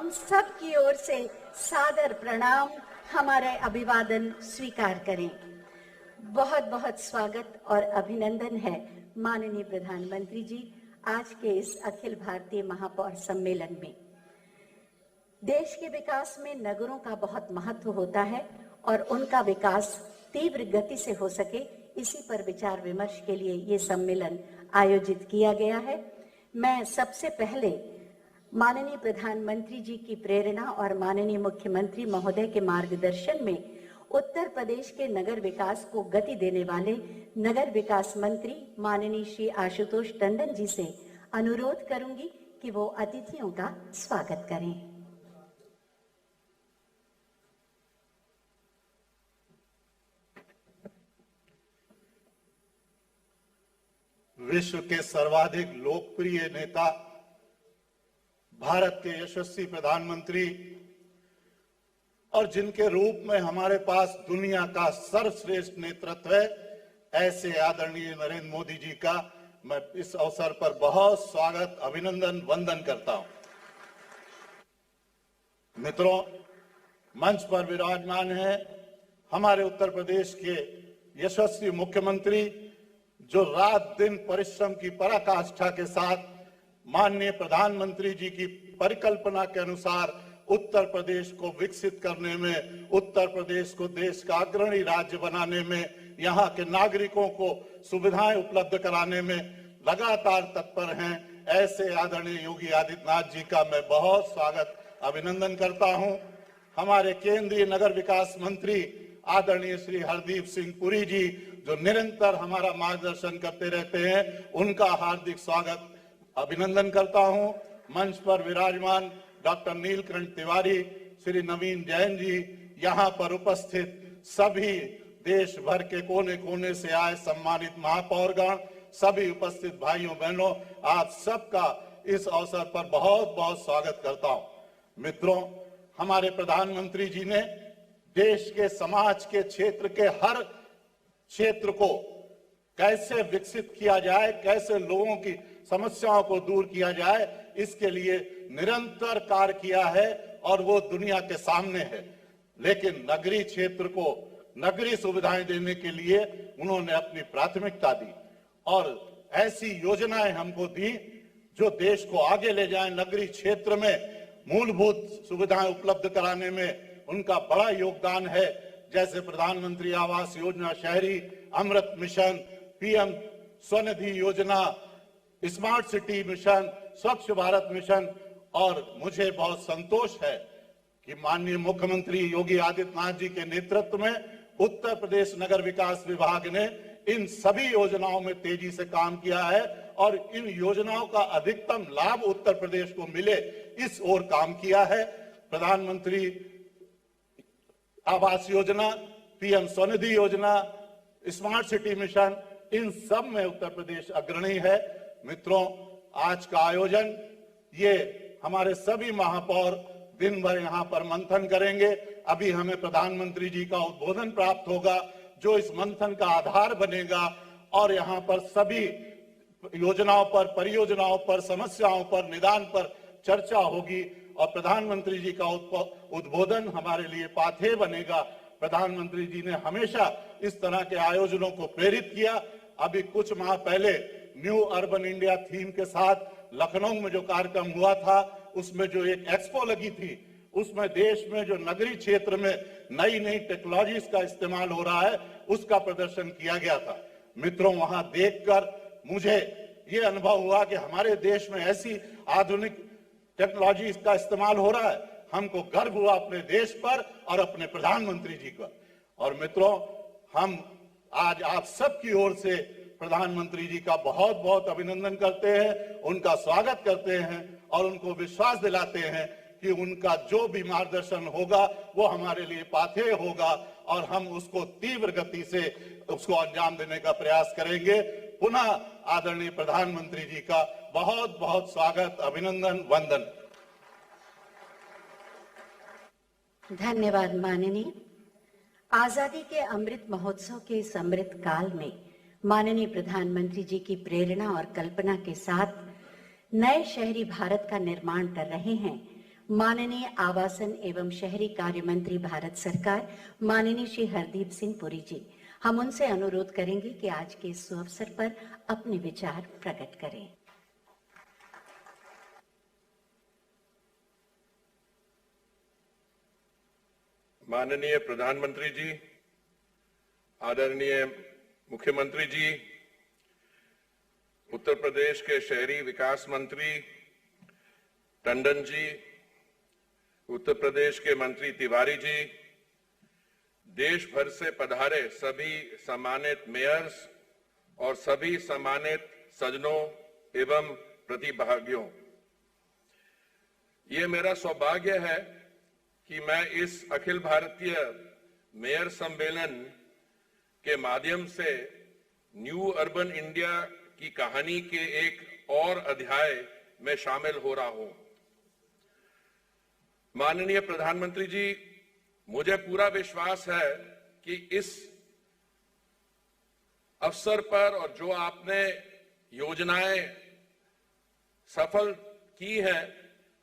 हम सब की ओर से सादर प्रणाम, हमारे अभिवादन स्वीकार करें। बहुत बहुत स्वागत और अभिनंदन है माननीय प्रधानमंत्री जी आज के इस अखिल भारतीय महापौर सम्मेलन में। देश के विकास में नगरों का बहुत महत्व होता है और उनका विकास तीव्र गति से हो सके, इसी पर विचार विमर्श के लिए ये सम्मेलन आयोजित किया गया है। मैं सबसे पहले माननीय प्रधानमंत्री जी की प्रेरणा और माननीय मुख्यमंत्री महोदय के मार्गदर्शन में उत्तर प्रदेश के नगर विकास को गति देने वाले नगर विकास मंत्री माननीय श्री आशुतोष टंडन जी से अनुरोध करूंगी कि वो अतिथियों का स्वागत करें। विश्व के सर्वाधिक लोकप्रिय नेता, भारत के यशस्वी प्रधानमंत्री और जिनके रूप में हमारे पास दुनिया का सर्वश्रेष्ठ नेतृत्व है, ऐसे आदरणीय नरेंद्र मोदी जी का मैं इस अवसर पर बहुत स्वागत, अभिनंदन, वंदन करता हूं। मित्रों, मंच पर विराजमान है हमारे उत्तर प्रदेश के यशस्वी मुख्यमंत्री, जो रात दिन परिश्रम की पराकाष्ठा के साथ माननीय प्रधानमंत्री जी की परिकल्पना के अनुसार उत्तर प्रदेश को विकसित करने में, उत्तर प्रदेश को देश का अग्रणी राज्य बनाने में, यहाँ के नागरिकों को सुविधाएं उपलब्ध कराने में लगातार तत्पर हैं। ऐसे आदरणीय योगी आदित्यनाथ जी का मैं बहुत स्वागत, अभिनंदन करता हूं। हमारे केंद्रीय नगर विकास मंत्री आदरणीय श्री हरदीप सिंह पुरी जी, जो निरंतर हमारा मार्गदर्शन करते रहते हैं, उनका हार्दिक स्वागत, अभिनंदन करता हूं। मंच पर विराजमान डॉक्टर नीलकंठ तिवारी, श्री नवीन जैन जी, यहाँ पर उपस्थित सभी देश भर के कोने कोने से आए सम्मानित महापौरगण, सभी उपस्थित भाइयों बहनों, आप सबका इस अवसर पर बहुत बहुत स्वागत करता हूं। मित्रों, हमारे प्रधानमंत्री जी ने देश के समाज के क्षेत्र के हर क्षेत्र को कैसे विकसित किया जाए, कैसे लोगों की समस्याओं को दूर किया जाए, इसके लिए निरंतर कार्य किया है और वो दुनिया के सामने है। लेकिन नगरीय क्षेत्र को नगरीय सुविधाएं देने के लिए उन्होंने अपनी प्राथमिकता दी और ऐसी योजनाएं हमको दी जो देश को आगे ले जाएं। नगरीय क्षेत्र में मूलभूत सुविधाएं उपलब्ध कराने में उनका बड़ा योगदान है, जैसे प्रधानमंत्री आवास योजना शहरी, अमृत मिशन, पीएम स्वनिधि योजना, स्मार्ट सिटी मिशन, स्वच्छ भारत मिशन। और मुझे बहुत संतोष है कि माननीय मुख्यमंत्री योगी आदित्यनाथ जी के नेतृत्व में उत्तर प्रदेश नगर विकास विभाग ने इन सभी योजनाओं में तेजी से काम किया है और इन योजनाओं का अधिकतम लाभ उत्तर प्रदेश को मिले, इस ओर काम किया है। प्रधानमंत्री आवास योजना, पीएम स्वनिधि योजना, स्मार्ट सिटी मिशन, इन सब में उत्तर प्रदेश अग्रणी है। मित्रों, आज का आयोजन, ये हमारे सभी महापौर दिन भर यहाँ पर मंथन करेंगे। अभी हमें प्रधानमंत्री जी का उद्बोधन प्राप्त होगा जो इस मंथन का आधार बनेगा और यहाँ पर सभी योजनाओं पर, परियोजनाओं पर, समस्याओं पर, निदान पर चर्चा होगी और प्रधानमंत्री जी का उद्बोधन हमारे लिए पाथेय बनेगा। प्रधानमंत्री जी ने हमेशा इस तरह के आयोजनों को प्रेरित किया। अभी कुछ माह पहले न्यू अर्बन इंडिया थीम के साथ लखनऊ में जो कार्यक्रम हुआ था, उसमें जो एक एक्सपो लगी थी, उसमें देश में जो नगरीय क्षेत्र में नई नई टेक्नोलॉजीज का इस्तेमाल हो रहा है, उसका प्रदर्शन किया गया था। मित्रों, वहां देखकर मुझे ये अनुभव हुआ कि हमारे देश में ऐसी आधुनिक टेक्नोलॉजी का इस्तेमाल हो रहा है। हमको गर्व हुआ अपने देश पर और अपने प्रधानमंत्री जी पर। और मित्रों, हम आज आप सबकी ओर से प्रधानमंत्री जी का बहुत बहुत अभिनंदन करते हैं, उनका स्वागत करते हैं और उनको विश्वास दिलाते हैं कि उनका जो भी मार्गदर्शन होगा वो हमारे लिए पाथेय होगा और हम उसको तीव्र गति से उसको अंजाम देने का प्रयास करेंगे। पुनः आदरणीय प्रधानमंत्री जी का बहुत बहुत स्वागत, अभिनंदन, वंदन। धन्यवाद माननीय। आजादी के अमृत महोत्सव के इस अमृत काल में माननीय प्रधानमंत्री जी की प्रेरणा और कल्पना के साथ नए शहरी भारत का निर्माण कर रहे हैं। माननीय आवासन एवं शहरी कार्य मंत्री भारत सरकार माननीय श्री हरदीप सिंह पुरी जी, हम उनसे अनुरोध करेंगे कि आज के इस अवसर पर अपने विचार प्रकट करें। माननीय प्रधानमंत्री जी, आदरणीय मुख्यमंत्री जी, उत्तर प्रदेश के शहरी विकास मंत्री टंडन जी, उत्तर प्रदेश के मंत्री तिवारी जी, देश भर से पधारे सभी सम्मानित मेयर्स और सभी सम्मानित सज्जनों एवं प्रतिभागियों, ये मेरा सौभाग्य है कि मैं इस अखिल भारतीय मेयर सम्मेलन के माध्यम से न्यू अर्बन इंडिया की कहानी के एक और अध्याय में शामिल हो रहा हूं। माननीय प्रधानमंत्री जी, मुझे पूरा विश्वास है कि इस अवसर पर और जो आपने योजनाएं सफल की हैं,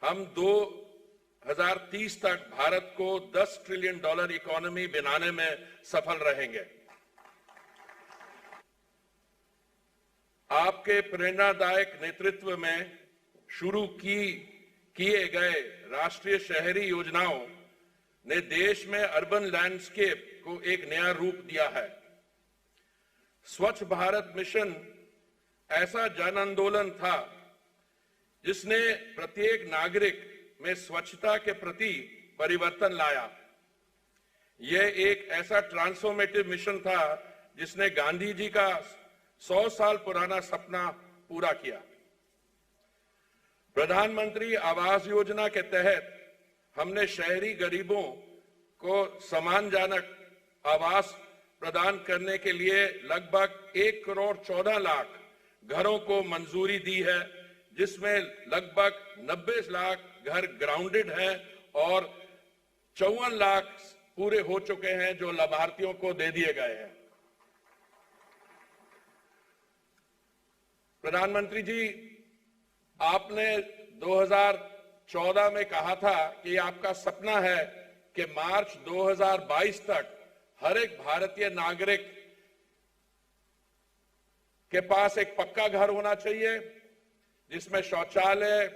हम 2030 तक भारत को $10 ट्रिलियन इकोनॉमी बनाने में सफल रहेंगे। आपके प्रेरणादायक नेतृत्व में शुरू किए गए राष्ट्रीय शहरी योजनाओं ने देश में अर्बन लैंडस्केप को एक नया रूप दिया है। स्वच्छ भारत मिशन ऐसा जन आंदोलन था जिसने प्रत्येक नागरिक में स्वच्छता के प्रति परिवर्तन लाया। यह एक ऐसा ट्रांसफॉर्मेटिव मिशन था जिसने गांधी जी का 100 साल पुराना सपना पूरा किया। प्रधानमंत्री आवास योजना के तहत हमने शहरी गरीबों को सम्मानजनक आवास प्रदान करने के लिए लगभग 1,14,00,000 घरों को मंजूरी दी है, जिसमें लगभग 90 लाख घर ग्राउंडेड हैं और 54 लाख पूरे हो चुके हैं जो लाभार्थियों को दे दिए गए हैं। प्रधानमंत्री जी, आपने 2014 में कहा था कि आपका सपना है कि मार्च 2022 तक हर एक भारतीय नागरिक के पास एक पक्का घर होना चाहिए, जिसमें शौचालय,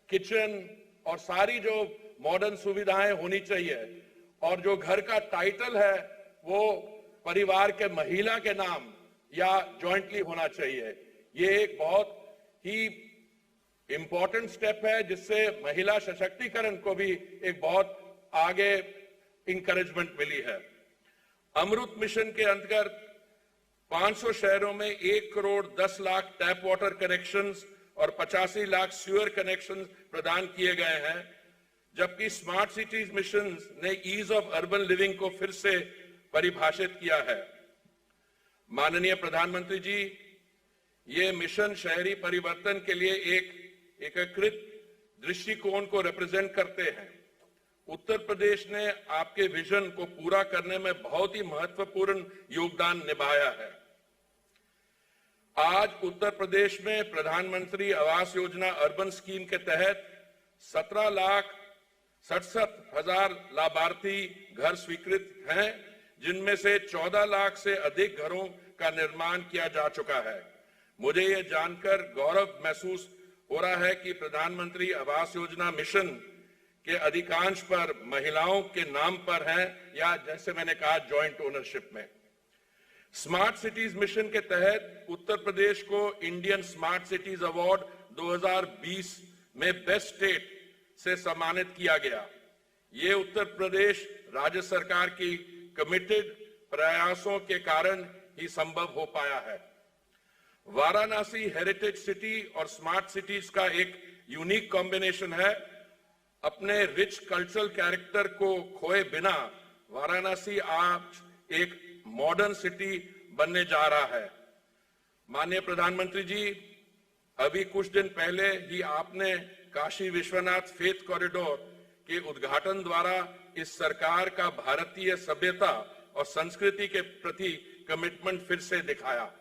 किचन और सारी जो मॉडर्न सुविधाएं होनी चाहिए, और जो घर का टाइटल है वो परिवार के महिला के नाम या जॉइंटली होना चाहिए। ये एक बहुत ही इंपॉर्टेंट स्टेप है जिससे महिला सशक्तिकरण को भी एक बहुत आगे इंकरेजमेंट मिली है। अमृत मिशन के अंतर्गत 500 शहरों में 1,10,00,000 टैप वाटर कनेक्शंस और 85 लाख सीवर कनेक्शंस प्रदान किए गए हैं, जबकि स्मार्ट सिटीज मिशन ने ईज ऑफ अर्बन लिविंग को फिर से परिभाषित किया है। माननीय प्रधानमंत्री जी, ये मिशन शहरी परिवर्तन के लिए एक एकीकृत दृष्टिकोण को रिप्रेजेंट करते हैं। उत्तर प्रदेश ने आपके विजन को पूरा करने में बहुत ही महत्वपूर्ण योगदान निभाया है। आज उत्तर प्रदेश में प्रधानमंत्री आवास योजना अर्बन स्कीम के तहत 17,67,000 लाभार्थी घर स्वीकृत हैं, जिनमें से 14 लाख से अधिक घरों का निर्माण किया जा चुका है। मुझे यह जानकर गौरव महसूस हो रहा है कि प्रधानमंत्री आवास योजना मिशन के अधिकांश पर महिलाओं के नाम पर है, या जैसे मैंने कहा जॉइंट ओनरशिप में। स्मार्ट सिटीज मिशन के तहत उत्तर प्रदेश को इंडियन स्मार्ट सिटीज अवार्ड 2020 में बेस्ट स्टेट से सम्मानित किया गया। ये उत्तर प्रदेश राज्य सरकार की कमिटेड प्रयासों के कारण ही संभव हो पाया है। वाराणसी हेरिटेज सिटी और स्मार्ट सिटीज का एक यूनिक कॉम्बिनेशन है। अपने रिच कल्चरल कैरेक्टर को खोए बिना वाराणसी आज एक मॉडर्न सिटी बनने जा रहा है। माननीय प्रधानमंत्री जी, अभी कुछ दिन पहले ही आपने काशी विश्वनाथ फेथ कॉरिडोर के उद्घाटन द्वारा इस सरकार का भारतीय सभ्यता और संस्कृति के प्रति कमिटमेंट फिर से दिखाया।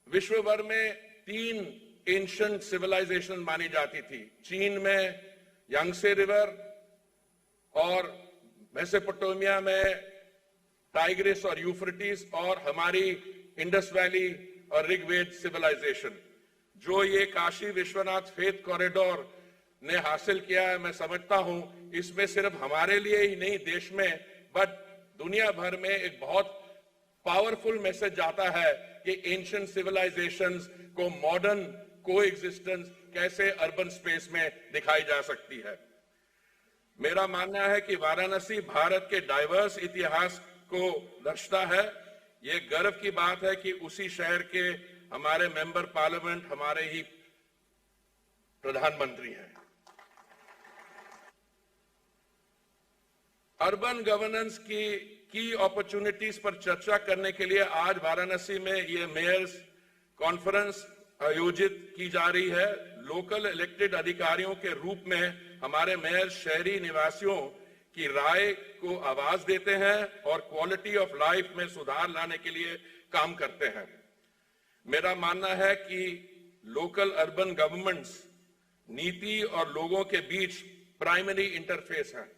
विश्व भर में 3 एंशिएंट सिविलाइजेशन मानी जाती थी। चीन में यांगसे रिवर और मेसोपोटामिया में टाइग्रिस और यूफ्रेटिस, और हमारी इंडस वैली और ऋग्वेद सिविलाइजेशन। जो ये काशी विश्वनाथ फेथ कॉरिडोर ने हासिल किया है, मैं समझता हूं इसमें सिर्फ हमारे लिए ही नहीं देश में बट दुनिया भर में एक बहुत पावरफुल मैसेज जाता है कि एंशिएंट सिविलाइजेशंस को मॉडर्न कोएग्जिस्टेंस कैसे अर्बन स्पेस में दिखाई जा सकती है। मेरा मानना है कि वाराणसी भारत के डाइवर्स इतिहास को दर्शाता है। ये गर्व की बात है कि उसी शहर के हमारे मेंबर पार्लियामेंट हमारे ही प्रधानमंत्री हैं। अर्बन गवर्नेंस की अपॉर्चुनिटीज पर चर्चा करने के लिए आज वाराणसी में ये मेयर्स कॉन्फ्रेंस आयोजित की जा रही है। लोकल इलेक्टेड अधिकारियों के रूप में हमारे मेयर शहरी निवासियों की राय को आवाज देते हैं और क्वालिटी ऑफ लाइफ में सुधार लाने के लिए काम करते हैं। मेरा मानना है कि लोकल अर्बन गवर्नमेंट्स नीति और लोगों के बीच प्राइमरी इंटरफेस है।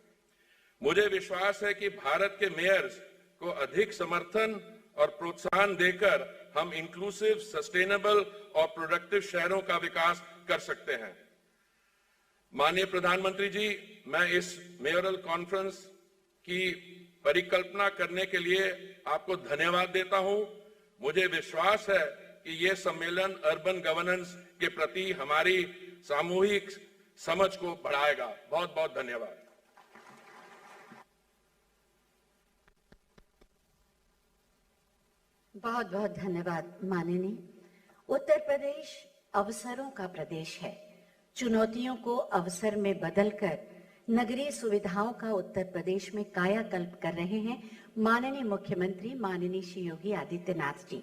मुझे विश्वास है कि भारत के मेयर्स को अधिक समर्थन और प्रोत्साहन देकर हम इंक्लूसिव, सस्टेनेबल और प्रोडक्टिव शहरों का विकास कर सकते हैं। माननीय प्रधानमंत्री जी, मैं इस मेयरल कॉन्फ्रेंस की परिकल्पना करने के लिए आपको धन्यवाद देता हूं। मुझे विश्वास है कि यह सम्मेलन अर्बन गवर्नेंस के प्रति हमारी सामूहिक समझ को बढ़ाएगा। बहुत बहुत धन्यवाद। बहुत बहुत धन्यवाद माननीय। उत्तर प्रदेश अवसरों का प्रदेश है। चुनौतियों को अवसर में बदलकर नगरीय सुविधाओं का उत्तर प्रदेश में कायाकल्प कर रहे हैं माननीय मुख्यमंत्री माननीय श्री योगी आदित्यनाथ जी।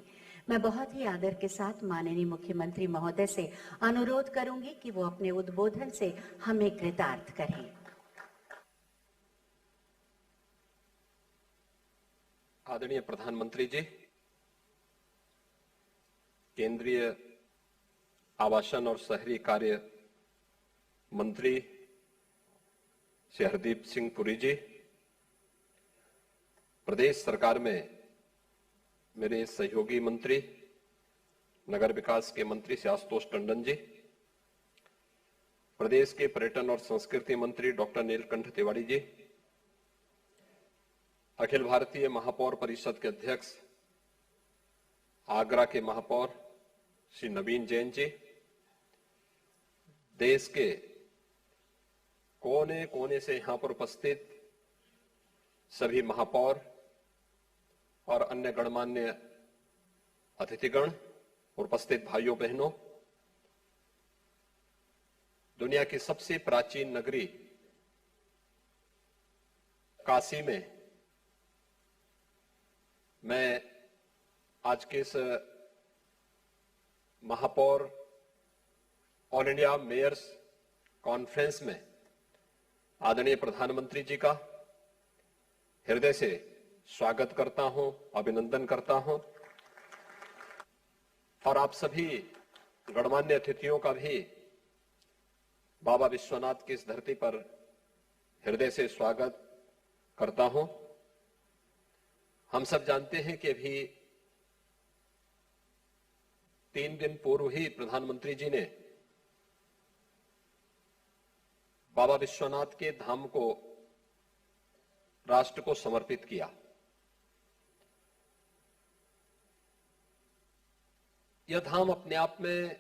मैं बहुत ही आदर के साथ माननीय मुख्यमंत्री महोदय से अनुरोध करूंगी कि वो अपने उद्बोधन से हमें कृतार्थ करें। आदरणीय प्रधानमंत्री जी, केंद्रीय आवासन और शहरी कार्य मंत्री श्री हरदीप सिंह पुरी जी, प्रदेश सरकार में मेरे सहयोगी मंत्री नगर विकास के मंत्री श्री आशुतोष टंडन जी, प्रदेश के पर्यटन और संस्कृति मंत्री डॉक्टर नीलकंठ तिवारी जी, अखिल भारतीय महापौर परिषद के अध्यक्ष आगरा के महापौर श्री नवीन जैन जी, देश के कोने कोने से यहां पर उपस्थित सभी महापौर और अन्य गणमान्य अतिथिगण, उपस्थित भाइयों बहनों, दुनिया की सबसे प्राचीन नगरी काशी में मैं आज के इस महापौर ऑल इंडिया मेयर्स कॉन्फ्रेंस में आदरणीय प्रधानमंत्री जी का हृदय से स्वागत करता हूं, अभिनंदन करता हूं और आप सभी गणमान्य अतिथियों का भी बाबा विश्वनाथ की इस धरती पर हृदय से स्वागत करता हूं। हम सब जानते हैं कि अभी 3 दिन पूर्व ही प्रधानमंत्री जी ने बाबा विश्वनाथ के धाम को राष्ट्र को समर्पित किया। यह धाम अपने आप में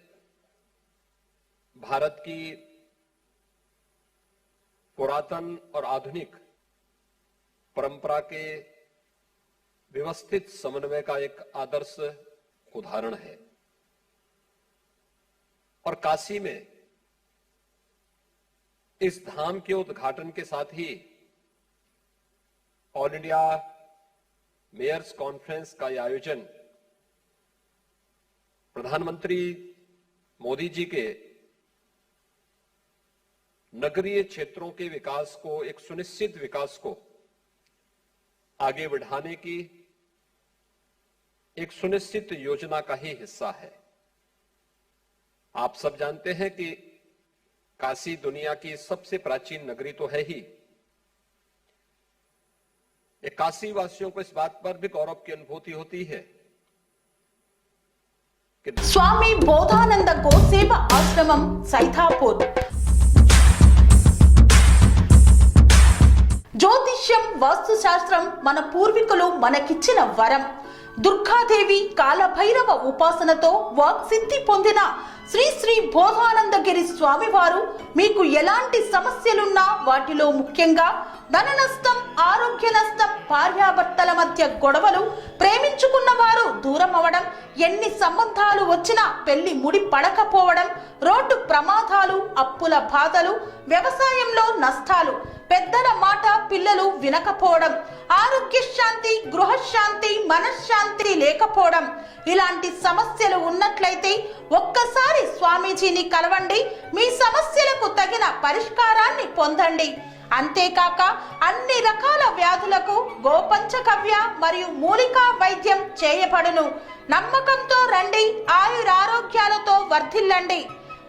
भारत की पुरातन और आधुनिक परंपरा के व्यवस्थित समन्वय का एक आदर्श उदाहरण है और काशी में इस धाम के उद्घाटन के साथ ही ऑल इंडिया मेयर्स कॉन्फ्रेंस का यह आयोजन प्रधानमंत्री मोदी जी के नगरीय क्षेत्रों के विकास को, एक सुनिश्चित विकास को आगे बढ़ाने की एक सुनिश्चित योजना का ही हिस्सा है। आप सब जानते हैं कि काशी दुनिया की सबसे प्राचीन नगरी तो है ही। काशी वासियों को इस बात पर भी गौरव की अनुभूति होती है कि स्वामी बोधानंद गोसेवा आश्रमम सैथापुर। జ్యోతిష్యం వాస్తుశాస్త్రం మన పూర్వీకులు మనకిచ్చిన వరం. దుర్గాదేవి కాలభైరవ ఉపాసనతో వాక్సిద్ధి పొందిన శ్రీ శ్రీ బోధానందగిరి స్వామివారు మీకు ఎలాంటి సమస్యలున్నా, వాటిలో ముఖ్యంగా ధన నష్టం, ఆరోగ్య నష్టం, భార్యాభర్తల మధ్య గొడవలు, ప్రేమించుకున్న వారు దూరం అవడం, ఎన్ని సంబంధాలు వచ్చినా పెళ్లి ముడి పడకపోవడం, రోడ్డు ప్రమాదాలు, అప్పుల బాధలు, వ్యవసాయంలో నష్టాలు, పెద్దల మాట పిల్లలు వినకపోవడం, ఆరోగ్య శాంతి, గృహశాంతి, మనశ్శాంతి లేకపోవడం, ఇలాంటి సమస్యలు ఉన్నట్లయితే ఒక్కసారి స్వామీజీని కలవండి. మీ సమస్యలకు తగిన పరిష్కారాన్ని పొందండి. అంతేకాక అన్ని రకాల వ్యాధులకు గోపంచగవ్య మరియు మూలికా వైద్యం చేయబడును. నమ్మకంతో రండి, ఆయురారోగ్యాలతో వర్ధిల్లండి.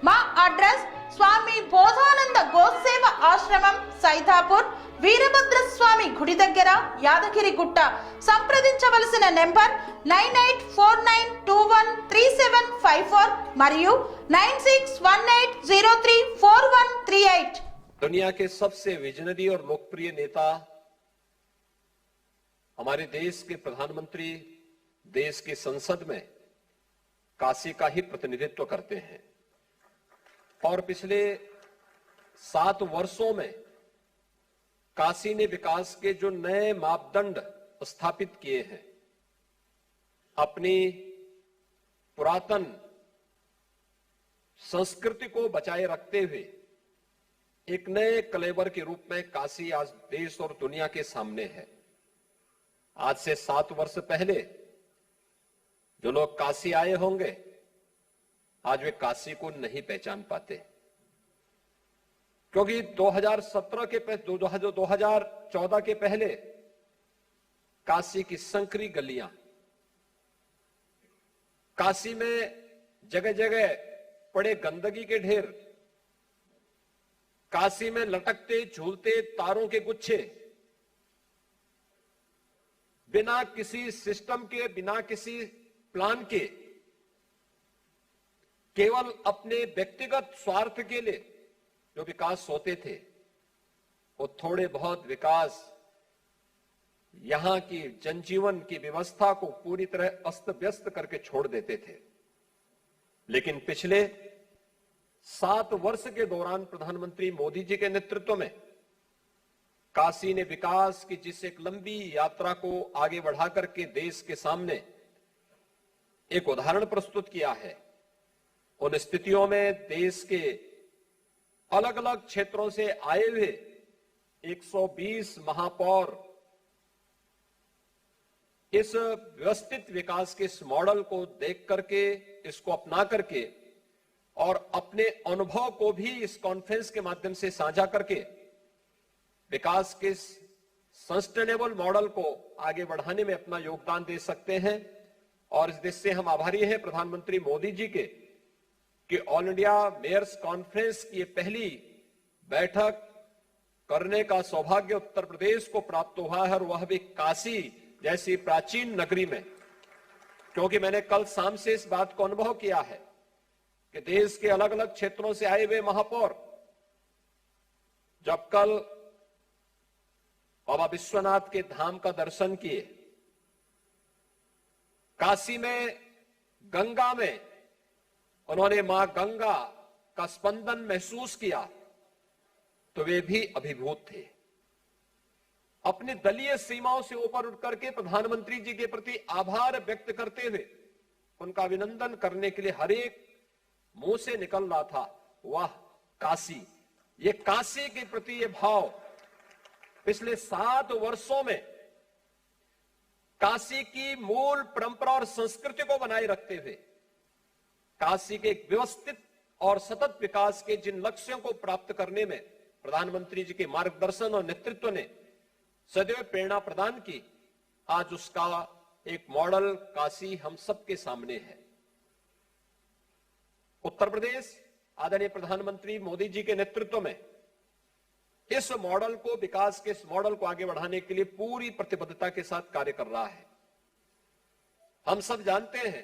మా అడ్రస్ స్వామి బోధానంద గోసేవ ఆశ్రమం, సైథాపూర్, వీరభద్ర స్వామి గుడి దగ్గర, యాదగిరి గుట్ట. సంప్రదించవలసిన నెంబర్ 9849213754 మరియు 9618034138। दुनिया के सबसे विजनरी और लोकप्रिय नेता हमारे देश के प्रधानमंत्री देश की संसद में काशी का ही प्रतिनिधित्व करते हैं और पिछले 7 वर्षों में काशी ने विकास के जो नए मापदंड स्थापित किए हैं, अपनी पुरातन संस्कृति को बचाए रखते हुए एक नए कलेवर के रूप में काशी आज देश और दुनिया के सामने है। आज से 7 वर्ष पहले जो लोग काशी आए होंगे, आज वे काशी को नहीं पहचान पाते, क्योंकि 2014 के पहले काशी की संकरी गलियां, काशी में जगह जगह पड़े गंदगी के ढेर, काशी में लटकते झूलते तारों के गुच्छे, बिना किसी सिस्टम के, बिना किसी प्लान के, केवल अपने व्यक्तिगत स्वार्थ के लिए जो विकास होते थे, वो थोड़े बहुत विकास यहां की जनजीवन की व्यवस्था को पूरी तरह अस्त व्यस्त करके छोड़ देते थे। लेकिन पिछले 7 वर्ष के दौरान प्रधानमंत्री मोदी जी के नेतृत्व में काशी ने विकास की जिस एक लंबी यात्रा को आगे बढ़ा करके देश के सामने एक उदाहरण प्रस्तुत किया है, उन स्थितियों में देश के अलग अलग क्षेत्रों से आए हुए 120 महापौर इस व्यवस्थित विकास के इस मॉडल को देख करके, इसको अपना करके और अपने अनुभव को भी इस कॉन्फ्रेंस के माध्यम से साझा करके विकास के सस्टेनेबल मॉडल को आगे बढ़ाने में अपना योगदान दे सकते हैं। और इस देश से हम आभारी हैं प्रधानमंत्री मोदी जी के कि ऑल इंडिया मेयर्स कॉन्फ्रेंस की ये पहली बैठक करने का सौभाग्य उत्तर प्रदेश को प्राप्त हुआ है, और वह भी काशी जैसी प्राचीन नगरी में। क्योंकि मैंने कल शाम से इस बात को अनुभव किया है कि देश के अलग अलग क्षेत्रों से आए हुए महापौर जब कल बाबा विश्वनाथ के धाम का दर्शन किए, काशी में गंगा में उन्होंने मां गंगा का स्पंदन महसूस किया, तो वे भी अभिभूत थे। अपनी दलीय सीमाओं से ऊपर उठ करके प्रधानमंत्री जी के प्रति आभार व्यक्त करते हुए उनका अभिनंदन करने के लिए हर एक मुंह से निकल रहा था, वाह काशी। ये काशी के प्रति ये भाव पिछले 7 वर्षों में काशी की मूल परंपरा और संस्कृति को बनाए रखते हुए काशी के एक व्यवस्थित और सतत विकास के जिन लक्ष्यों को प्राप्त करने में प्रधानमंत्री जी के मार्गदर्शन और नेतृत्व ने सदैव प्रेरणा प्रदान की, आज उसका एक मॉडल काशी हम सबके सामने है। उत्तर प्रदेश आदरणीय प्रधानमंत्री मोदी जी के नेतृत्व में इस मॉडल को, विकास के इस मॉडल को आगे बढ़ाने के लिए पूरी प्रतिबद्धता के साथ कार्य कर रहा है। हम सब जानते हैं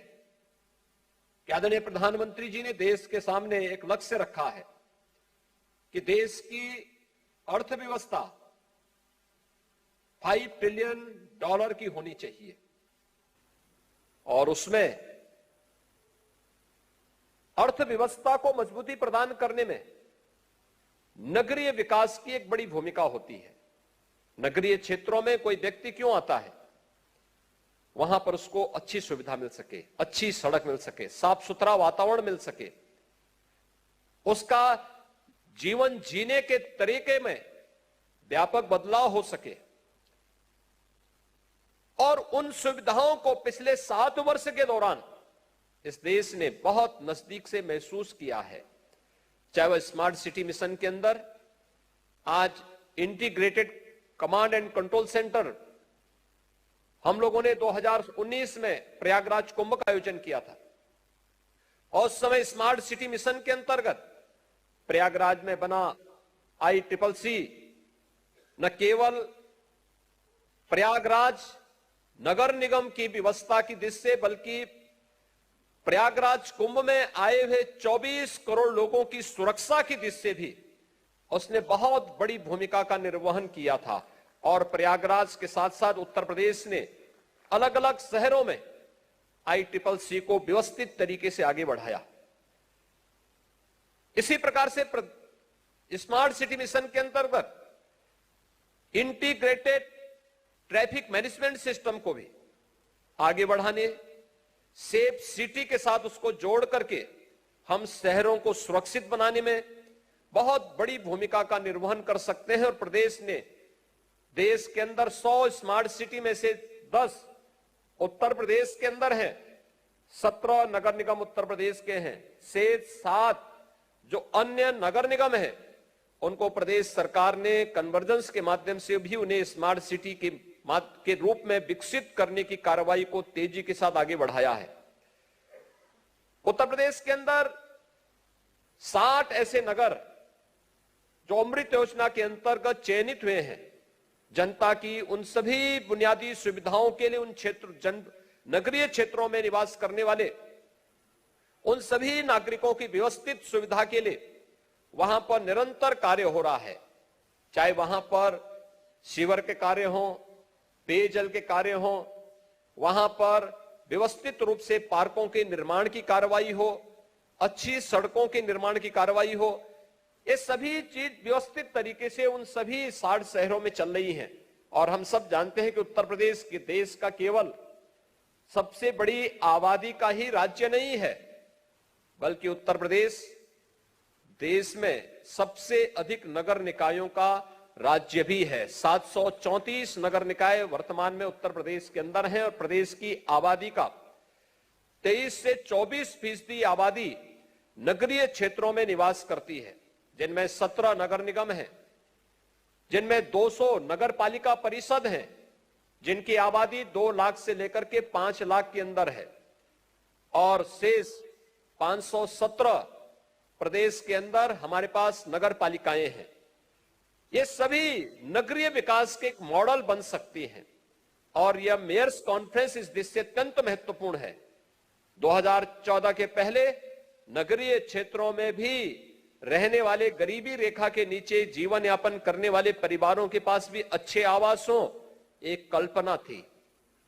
कि आदरणीय प्रधानमंत्री जी ने देश के सामने एक लक्ष्य रखा है कि देश की अर्थव्यवस्था $5 ट्रिलियन की होनी चाहिए और उसमें अर्थव्यवस्था को मजबूती प्रदान करने में नगरीय विकास की एक बड़ी भूमिका होती है। नगरीय क्षेत्रों में कोई व्यक्ति क्यों आता है, वहां पर उसको अच्छी सुविधा मिल सके, अच्छी सड़क मिल सके, साफ सुथरा वातावरण मिल सके, उसका जीवन जीने के तरीके में व्यापक बदलाव हो सके। और उन सुविधाओं को पिछले 7 वर्ष के दौरान इस देश ने बहुत नजदीक से महसूस किया है। चाहे वह स्मार्ट सिटी मिशन के अंदर आज integrated command and control centre हम लोगों ने 2019 में प्रयागराज कुंभ का आयोजन किया था और उस समय स्मार्ट सिटी मिशन के अंतर्गत प्रयागराज में बना ICCC न केवल प्रयागराज नगर निगम की व्यवस्था की दृष्टि से बल्कि प्रयागराज कुंभ में आए हुए 24 करोड़ लोगों की सुरक्षा की दृष्टि से भी उसने बहुत बड़ी भूमिका का निर्वहन किया था। और प्रयागराज के साथ साथ उत्तर प्रदेश ने अलग अलग शहरों में ICCC को व्यवस्थित तरीके से आगे बढ़ाया। इसी प्रकार से स्मार्ट सिटी मिशन के अंतर्गत इंटीग्रेटेड ट्रैफिक मैनेजमेंट सिस्टम को भी आगे बढ़ाने, सेफ सिटी के साथ उसको जोड़ करके हम शहरों को सुरक्षित बनाने में बहुत बड़ी भूमिका का निर्वहन कर सकते हैं। और प्रदेश ने देश के अंदर 100 स्मार्ट सिटी में से 10 उत्तर प्रदेश के अंदर हैं, 17 नगर निगम उत्तर प्रदेश के हैं, से 7 जो अन्य नगर निगम हैं उनको प्रदेश सरकार ने कन्वर्जेंस के माध्यम से भी उन्हें स्मार्ट सिटी के रूप में विकसित करने की कार्रवाई को तेजी के साथ आगे बढ़ाया है। उत्तर प्रदेश के अंदर 60 ऐसे नगर जो अमृत योजना के अंतर्गत चयनित हुए हैं, जनता की उन सभी बुनियादी सुविधाओं के लिए उन नगरीय क्षेत्रों में निवास करने वाले उन सभी नागरिकों की व्यवस्थित सुविधा के लिए वहां पर निरंतर कार्य हो रहा है। चाहे वहां पर सीवर के कार्य हों, पेयजल के कार्य हों, वहां पर व्यवस्थित रूप से पार्कों के निर्माण की कार्रवाई हो, अच्छी सड़कों के निर्माण की कार्रवाई हो, ये सभी चीज व्यवस्थित तरीके से उन सभी 60 शहरों में चल रही हैं। और हम सब जानते हैं कि उत्तर प्रदेश के देश का केवल सबसे बड़ी आबादी का ही राज्य नहीं है, बल्कि उत्तर प्रदेश देश में सबसे अधिक नगर निकायों का राज्य भी है। 734 नगर निकाय वर्तमान में उत्तर प्रदेश के अंदर हैं और प्रदेश की आबादी का 23 से 24% आबादी नगरीय क्षेत्रों में निवास करती है, जिनमें 17 नगर निगम हैं, जिनमें 200 नगर पालिका परिषद हैं, जिनकी आबादी 2 लाख से लेकर के 5 लाख के अंदर है और शेष 517 प्रदेश के अंदर हमारे पास नगर पालिकाएं हैं। ये सभी नगरीय विकास के एक मॉडल बन सकती हैं और यह मेयर्स कॉन्फ्रेंस इस दृष्टि से अत्यंत महत्वपूर्ण है। 2014 के पहले नगरीय क्षेत्रों में भी रहने वाले गरीबी रेखा के नीचे जीवन यापन करने वाले परिवारों के पास भी अच्छे आवास हो, एक कल्पना थी,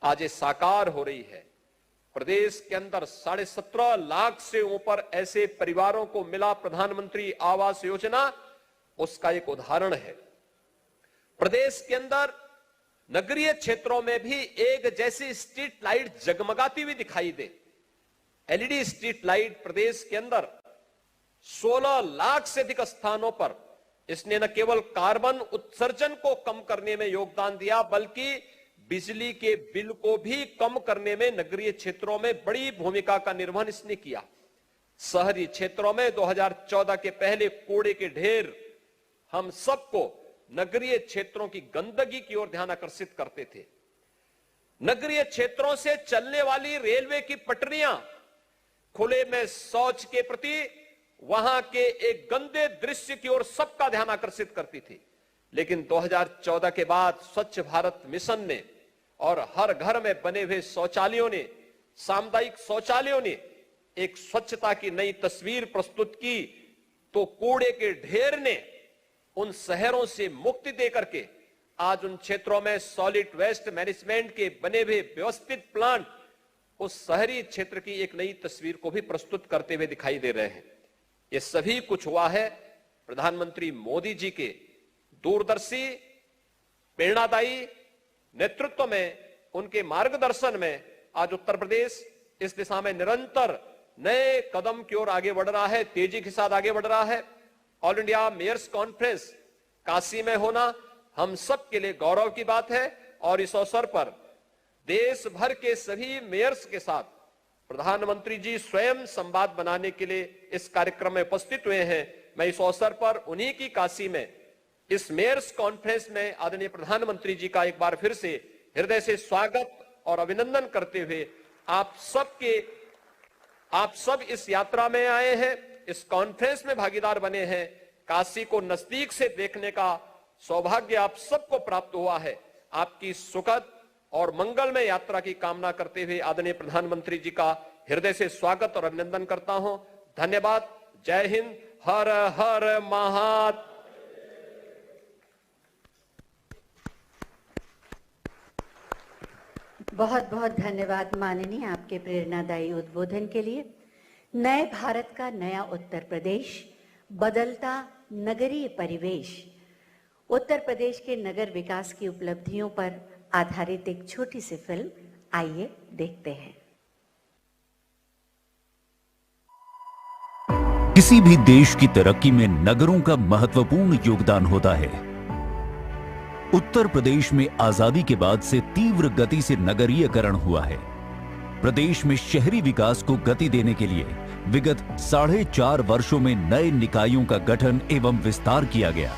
आज ये साकार हो रही है। प्रदेश के अंदर 17.5 लाख से ऊपर ऐसे परिवारों को मिला प्रधानमंत्री आवास योजना, उसका एक उदाहरण है। प्रदेश के अंदर नगरीय क्षेत्रों में भी एक जैसी स्ट्रीट लाइट जगमगाती हुई दिखाई दे। LED स्ट्रीट लाइट प्रदेश के अंदर 16 लाख से अधिक स्थानों पर इसने न केवल कार्बन उत्सर्जन को कम करने में योगदान दिया, बल्कि बिजली के बिल को भी कम करने में नगरीय क्षेत्रों में बड़ी भूमिका का निर्वहन इसने किया। शहरी क्षेत्रों में 2014 के पहले कूड़े के ढेर हम सबको नगरीय क्षेत्रों की गंदगी की ओर ध्यान आकर्षित करते थे। नगरीय क्षेत्रों से चलने वाली रेलवे की पटरियां खुले में शौच के प्रति वहां के एक गंदे दृश्य की ओर सबका ध्यान आकर्षित करती थी। लेकिन 2014 के बाद स्वच्छ भारत मिशन ने और हर घर में बने हुए शौचालयों ने, सामुदायिक शौचालयों ने एक स्वच्छता की नई तस्वीर प्रस्तुत की, तो कूड़े के ढेर ने उन शहरों से मुक्ति देकर के आज उन क्षेत्रों में सॉलिड वेस्ट मैनेजमेंट के बने हुए व्यवस्थित प्लांट उस शहरी क्षेत्र की एक नई तस्वीर को भी प्रस्तुत करते हुए दिखाई दे रहे हैं। ये सभी कुछ हुआ है प्रधानमंत्री मोदी जी के दूरदर्शी, प्रेरणादायी नेतृत्व में, उनके मार्गदर्शन में आज उत्तर प्रदेश इस दिशा में निरंतर नए कदम की ओर आगे बढ़ रहा है, तेजी के साथ आगे बढ़ रहा है। All India mayors conference Kashi में होना हम सब के लिए गौरव की बात है और इस अवसर पर देश भर के सभी मेयर्स के साथ प्रधानमंत्री जी स्वयं संवाद बनाने के लिए इस कार्यक्रम में उपस्थित हुए हैं। मैं इस अवसर पर उन्हीं की काशी में इस मेयर्स कॉन्फ्रेंस में आदरणीय प्रधानमंत्री जी का एक बार फिर से हृदय से स्वागत और अभिनंदन करते हुए आप सब इस यात्रा में आए हैं, इस कॉन्फ्रेंस में भागीदार बने हैं। काशी को नजदीक से देखने का सौभाग्य आप सबको प्राप्त हुआ है। आपकी सुखद और मंगलमय यात्रा की कामना करते हुए आदरणीय प्रधानमंत्री जी का हृदय से स्वागत और अभिनंदन करता हूं। धन्यवाद। जय हिंद। हर हर महादेव। बहुत बहुत धन्यवाद माननीय, आपके प्रेरणादायी उद्बोधन के लिए। नए भारत का नया उत्तर प्रदेश, बदलता नगरीय परिवेश, उत्तर प्रदेश के नगर विकास की उपलब्धियों पर आधारित एक छोटी सी फिल्म, आइए देखते हैं। किसी भी देश की तरक्की में नगरों का महत्वपूर्ण योगदान होता है। उत्तर प्रदेश में आजादी के बाद से तीव्र गति से नगरीयकरण हुआ है। प्रदेश में शहरी विकास को गति देने के लिए विगत 4.5 वर्षों में नए निकायों का गठन एवं विस्तार किया गया।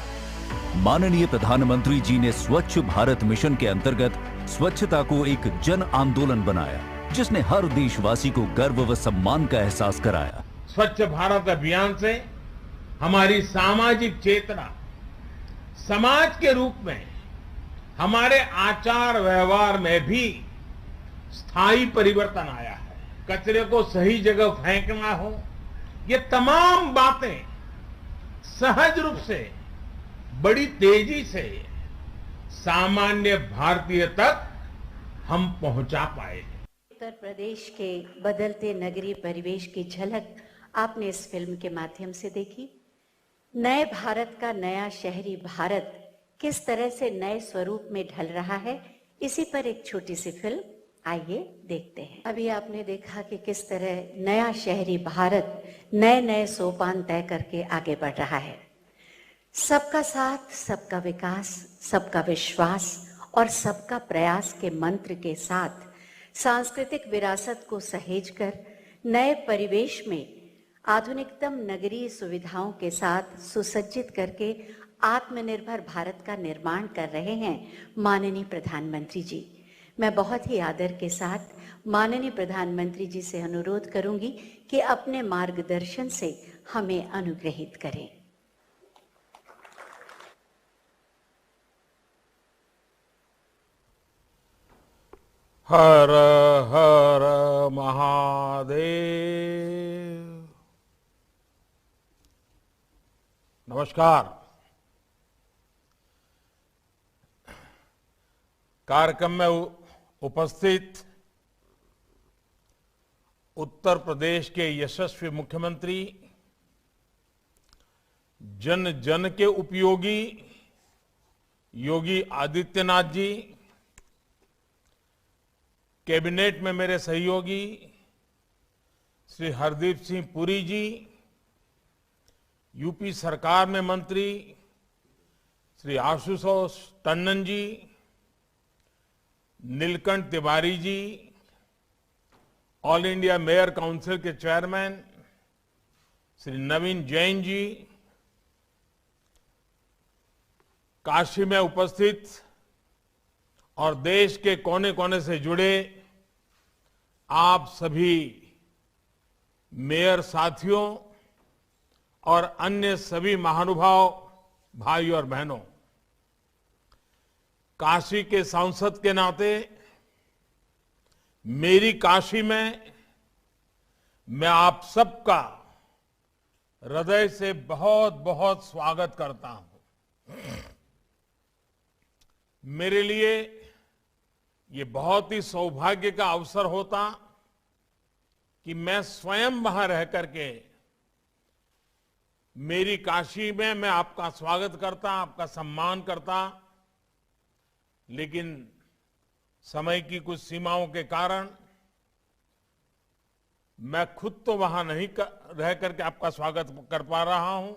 माननीय प्रधानमंत्री जी ने स्वच्छ भारत मिशन के अंतर्गत स्वच्छता को एक जन आंदोलन बनाया, जिसने हर देशवासी को गर्व व सम्मान का एहसास कराया। स्वच्छ भारत अभियान से हमारी सामाजिक चेतना, समाज के रूप में हमारे आचार व्यवहार में भी स्थायी परिवर्तन आया है। कचरे को सही जगह फेंकना हो, ये तमाम बातें सहज रूप से, बड़ी तेजी से सामान्य भारतीय तक हम पहुंचा पाए। उत्तर प्रदेश के बदलते नगरीय परिवेश की झलक आपने इस फिल्म के माध्यम से देखी। नए भारत का नया शहरी भारत किस तरह से नए स्वरूप में ढल रहा है, इसी पर एक छोटी सी फिल्म, आइए देखते हैं। अभी आपने देखा कि किस तरह नया शहरी भारत नए नए सोपान तय करके आगे बढ़ रहा है। सबका साथ, सबका विकास, सबका विश्वास और सबका प्रयास के मंत्र के साथ सांस्कृतिक विरासत को सहेजकर नए परिवेश में आधुनिकतम नगरीय सुविधाओं के साथ सुसज्जित करके आत्मनिर्भर भारत का निर्माण कर रहे हैं माननीय प्रधानमंत्री जी। मैं बहुत ही आदर के साथ माननीय प्रधानमंत्री जी से अनुरोध करूंगी कि अपने मार्गदर्शन से हमें अनुग्रहित करें। हर हर महादेव। नमस्कार। कार्यक्रम में उपस्थित उत्तर प्रदेश के यशस्वी मुख्यमंत्री, जन जन के उपयोगी योगी आदित्यनाथ जी, कैबिनेट में मेरे सहयोगी श्री हरदीप सिंह पुरी जी, यूपी सरकार में मंत्री Shri Ashutosh Tandon ji, Neelkanth Tiwari ji, all India mayor council के चेयरमैन श्री नवीन जैन जी, काशी में उपस्थित और देश के कोने कोने से जुड़े आप सभी मेयर साथियों और अन्य सभी महानुभाव भाई और बहनों, काशी के सांसद के नाते मेरी काशी में मैं आप सबका हृदय से बहुत बहुत स्वागत करता हूं। मेरे लिए ये बहुत ही सौभाग्य का अवसर होता कि मैं स्वयं वहां रह करके मेरी काशी में मैं आपका स्वागत करता, आपका सम्मान करता, लेकिन समय की कुछ सीमाओं के कारण मैं खुद तो वहां नहीं रह करके आपका स्वागत कर पा रहा हूं,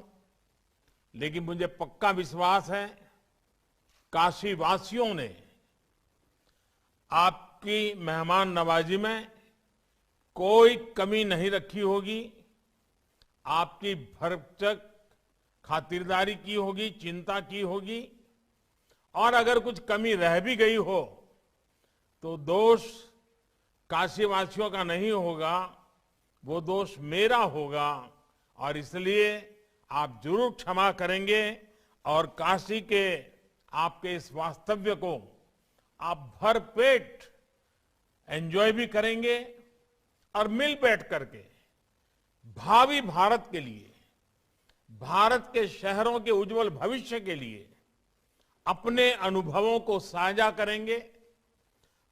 लेकिन मुझे पक्का विश्वास है काशी वासियों ने आपकी मेहमान नवाजी में कोई कमी नहीं रखी होगी, आपकी भरचक खातिरदारी की होगी, चिंता की होगी, और अगर कुछ कमी रह भी गई हो तो दोष काशीवासियों का नहीं होगा, वो दोष मेरा होगा, और इसलिए आप जरूर क्षमा करेंगे और काशी के आपके इस वास्तव्य को आप भरपेट एंजॉय भी करेंगे और मिल बैठ करके भावी भारत के लिए, भारत के शहरों के उज्जवल भविष्य के लिए अपने अनुभवों को साझा करेंगे,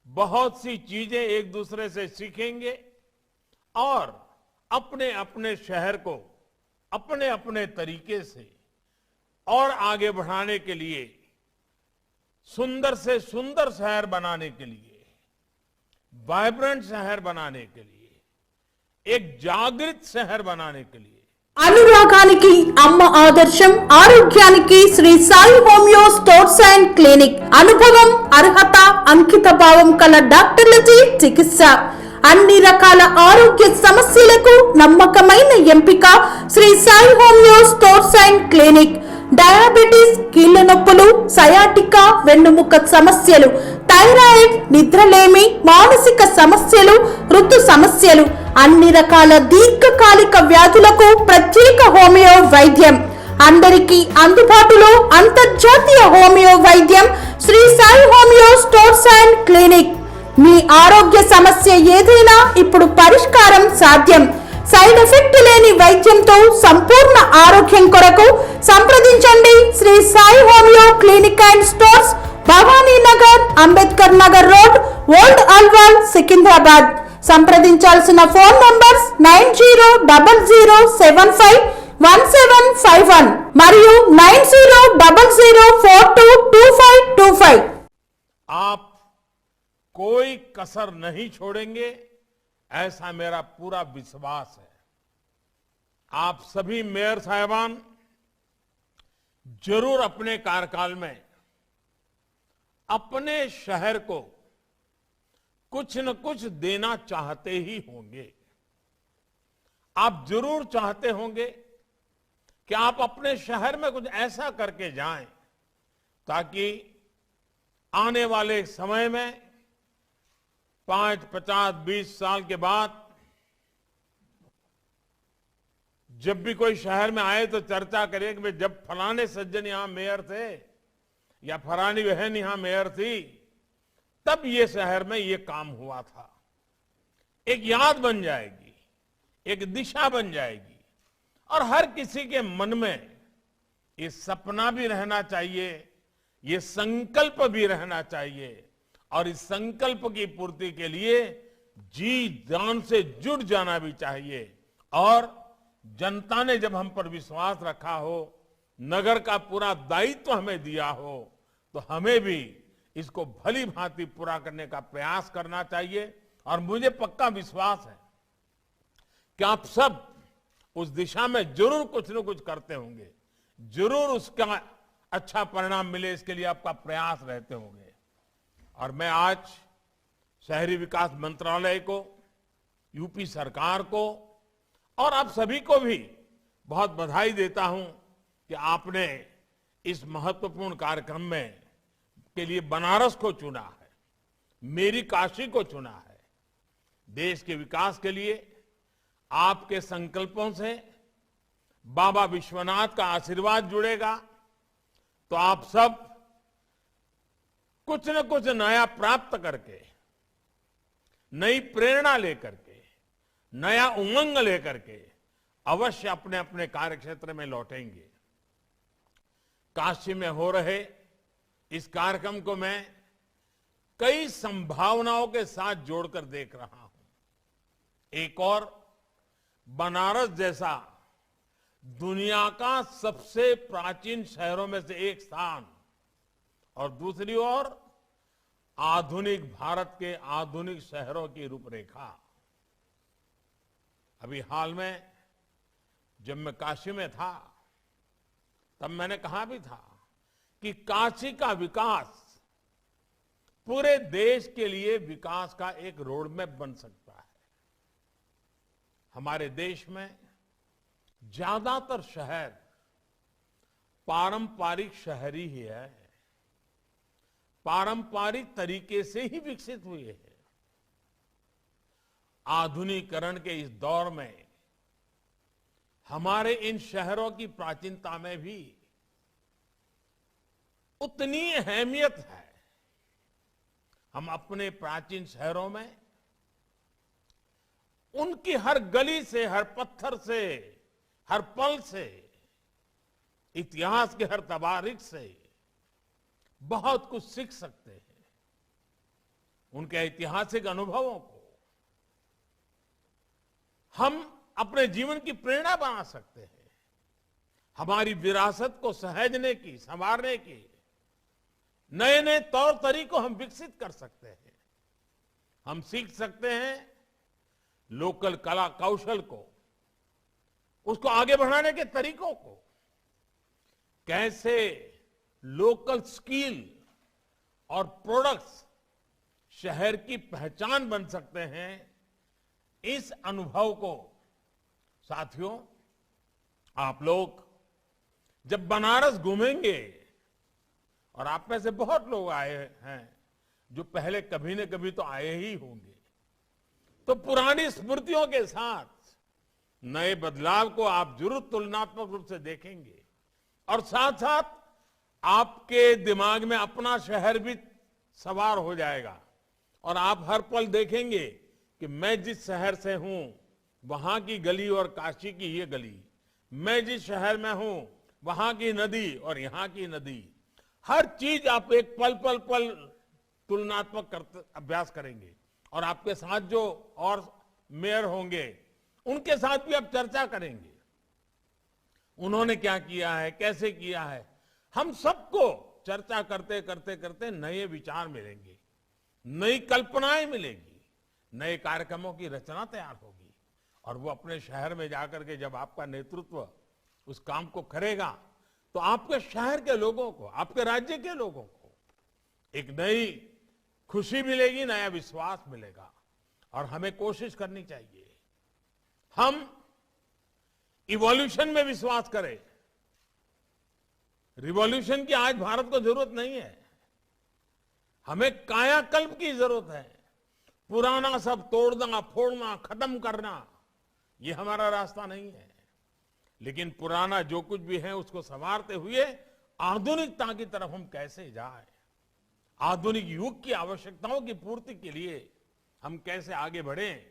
बहुत सी चीजें एक दूसरे से सीखेंगे और अपने अपने शहर को अपने अपने तरीके से और आगे बढ़ाने के लिए, सुंदर से सुंदर शहर बनाने के लिए, वाइब्रेंट शहर बनाने के लिए, एक जागृत शहर बनाने के लिए అనురాగానికి అమ్మ ఆదర్శం, ఆరోగ్యానికి Shri Sai homeo stores and clinic. అనుభవం, అర్హత, అంకిత భావం కల డాక్టర్లచే చికిత్స. అన్ని రకాల ఆరోగ్య సమస్యలకు నమ్మకమైన ఎంపిక Shri Sai homeo stores and clinic. Diabetes, కీళ్ల నొప్పులు, సయాటికా, వెన్నుముక సమస్యలు, థైరాయిడ్, నిద్రలేమి, మానసిక సమస్యలు, ఋతు సమస్యలు, అన్ని రకాల దీర్ఘకాలిక వ్యాధులకు ప్రత్యేక హోమియో వైద్యం. అందరికీ అందుబాటులో అంతర్జాతీయ హోమియో వైద్యం Shri Sai homeo stores and clinic. మీ ఆరోగ్య సమస్య ఏదైనా ఇప్పుడు పరిష్కారం సాధ్యం. సైడ్ ఎఫెక్ట్ లేని వైద్యంతో సంపూర్ణ ఆరోగ్యం కొరకు సంప్రదించండి Shri Sai homeo clinic and stores, Bhavani Nagar, Ambedkar Nagar road, old Alwal, Secunderabad. సంప్రదించాల్సిన ఫోన్ నంబర్స్ 9000751751 మరియు 9000422525. आप कोई कसर नहीं छोड़ेंगे, ऐसा मेरा पूरा विश्वास है। आप सभी मेयर साहिबान जरूर अपने कार्यकाल में अपने शहर को कुछ न कुछ देना चाहते ही होंगे। आप जरूर चाहते होंगे कि आप अपने शहर में कुछ ऐसा करके जाएं ताकि आने वाले समय में 5, 50, 20 साल के बाद जब भी कोई शहर में आए तो चर्चा करें कि जब फलाने सज्जन यहां मेयर थे या फलानी बहन यहां मेयर थी, तब ये शहर में ये काम हुआ था। एक याद बन जाएगी, एक दिशा बन जाएगी, और हर किसी के मन में ये सपना भी रहना चाहिए, ये संकल्प भी रहना चाहिए, और इस संकल्प की पूर्ति के लिए जी जान से जुट जाना भी चाहिए। और जनता ने जब हम पर विश्वास रखा हो, नगर का पूरा दायित्व हमें दिया हो, तो हमें भी इसको भली भांति पूरा करने का प्रयास करना चाहिए। और मुझे पक्का विश्वास है कि आप सब उस दिशा में जरूर कुछ न कुछ करते होंगे, जरूर उसका अच्छा परिणाम मिले, इसके लिए आपका प्रयास रहते होंगे। और मैं आज शहरी विकास मंत्रालय को, यूपी सरकार को और आप सभी को भी बहुत बधाई देता हूं कि आपने इस महत्वपूर्ण कार्यक्रम में के लिए बनारस को चुना है, मेरी काशी को चुना है। देश के विकास के लिए आपके संकल्पों से बाबा विश्वनाथ का आशीर्वाद जुड़ेगा तो आप सब कुछ न कुछ नया प्राप्त करके, नई प्रेरणा लेकर के, नया उमंग लेकर के अवश्य अपने अपने कार्यक्षेत्र में लौटेंगे। काशी में हो रहे इस कार्यक्रम को मैं कई संभावनाओं के साथ जोड़कर देख रहा हूं। एक और बनारस जैसा दुनिया का सबसे प्राचीन शहरों में से एक स्थान, और दूसरी ओर आधुनिक भारत के आधुनिक शहरों की रूपरेखा। अभी हाल में जब मैं काशी में था तब मैंने कहा भी था कि काशी का विकास पूरे देश के लिए विकास का एक रोड मैप बन सकता है। हमारे देश में ज्यादातर शहर पारंपरिक शहर ही है, पारंपरिक तरीके से ही विकसित हुए हैं। आधुनिकीकरण के इस दौर में हमारे इन शहरों की प्राचीनता में भी उतनी अहमियत है। हम अपने प्राचीन शहरों में उनकी हर गली से, हर पत्थर से, हर पल से, इतिहास के हर तवारीख से बहुत कुछ सीख सकते हैं। उनके ऐतिहासिक अनुभवों को हम अपने जीवन की प्रेरणा बना सकते हैं। हमारी विरासत को सहेजने की, संवारने की नए नए तौर तरीकों हम विकसित कर सकते हैं। हम सीख सकते हैं लोकल कला कौशल को, उसको आगे बढ़ाने के तरीकों को, कैसे लोकल स्किल और प्रोडक्ट्स शहर की पहचान बन सकते हैं। इस अनुभव को साथियों, आप लोग जब बनारस घूमेंगे, और आप में से बहुत लोग आए हैं जो पहले कभी न कभी तो आए ही होंगे, तो पुरानी स्मृतियों के साथ नए बदलाव को आप जरूर तुलनात्मक रूप से देखेंगे, और साथ साथ आपके दिमाग में अपना शहर भी सवार हो जाएगा, और आप हर पल देखेंगे कि मैं जिस शहर से हूं वहां की गली और काशी की ये गली, मैं जिस शहर में हूं वहां की नदी और यहां की नदी, हर चीज आप एक पल पल पल तुलनात्मक अभ्यास करेंगे। और आपके साथ जो और मेयर होंगे उनके साथ भी आप चर्चा करेंगे, उन्होंने क्या किया है, कैसे किया है। हम सबको चर्चा करते करते करते नए विचार मिलेंगे, नई कल्पनाएं मिलेंगी, नए कार्यक्रमों की रचना तैयार होगी, और वो अपने शहर में जाकर के जब आपका नेतृत्व उस काम को करेगा तो आपके शहर के लोगों को, आपके राज्य के लोगों को एक नई खुशी मिलेगी, नया विश्वास मिलेगा। और हमें कोशिश करनी चाहिए हम इवोल्यूशन में विश्वास करें। रिवॉल्यूशन की आज भारत को जरूरत नहीं है, हमें कायाकल्प की जरूरत है। पुराना सब तोड़ना, फोड़ना, खत्म करना, ये हमारा रास्ता नहीं है। लेकिन पुराना जो कुछ भी है उसको संवारते हुए आधुनिकता की तरफ हम कैसे जाएं, आधुनिक युग की आवश्यकताओं की पूर्ति के लिए हम कैसे आगे बढ़ें,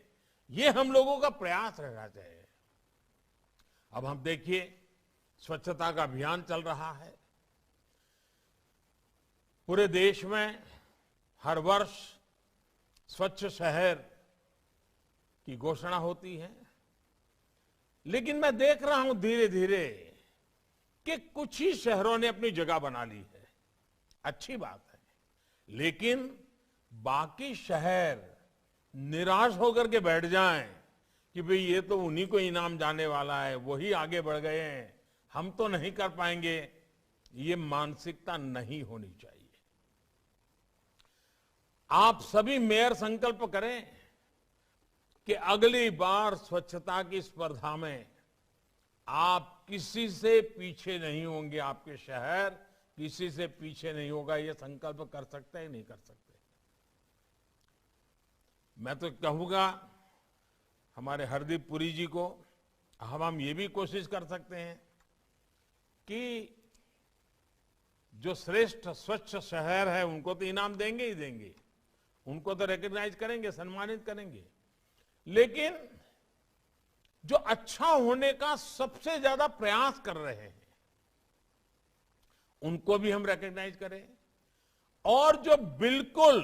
ये हम लोगों का प्रयास रहना चाहिए। अब हम देखिए स्वच्छता का अभियान चल रहा है पूरे देश में। हर वर्ष स्वच्छ शहर की घोषणा होती है, लेकिन मैं देख रहा हूं धीरे धीरे कि कुछ ही शहरों ने अपनी जगह बना ली है। अच्छी बात है, लेकिन बाकी शहर निराश होकर के बैठ जाएं कि भाई ये तो उन्हीं को इनाम जाने वाला है, वही आगे बढ़ गए हैं, हम तो नहीं कर पाएंगे। ये मानसिकता नहीं होनी चाहिए। आप सभी मेयर संकल्प करें कि अगली बार स्वच्छता की स्पर्धा में आप किसी से पीछे नहीं होंगे, आपके शहर किसी से पीछे नहीं होगा। ये संकल्प कर सकते हैं, नहीं कर सकते? मैं तो कहूंगा हमारे हरदीप पुरी जी को हम ये भी कोशिश कर सकते हैं कि जो श्रेष्ठ स्वच्छ शहर है उनको तो इनाम देंगे ही देंगे, उनको तो रिकॉग्नाइज करेंगे, सम्मानित करेंगे, लेकिन जो अच्छा होने का सबसे ज्यादा प्रयास कर रहे हैं उनको भी हम रिकॉग्नाइज करें, और जो बिल्कुल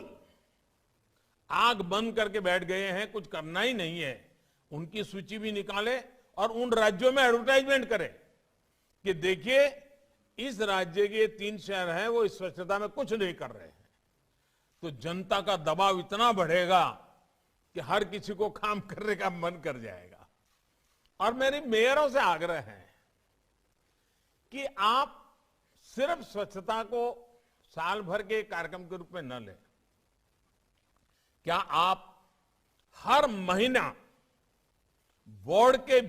आग बंद करके बैठ गए हैं, कुछ करना ही नहीं है, उनकी सूची भी निकाले और उन राज्यों में एडवर्टाइजमेंट करें कि देखिए इस राज्य के 3 शहर हैं वो इस स्वच्छता में कुछ नहीं कर रहे हैं। तो जनता का दबाव इतना बढ़ेगा कि हर किसी को काम करने का मन कर जाएगा। और मेरी मेयरों से आग्रह है कि आप सिर्फ स्वच्छता को साल भर के कार्यक्रम के रूप में न लें। क्या आप हर महीना बोर्ड के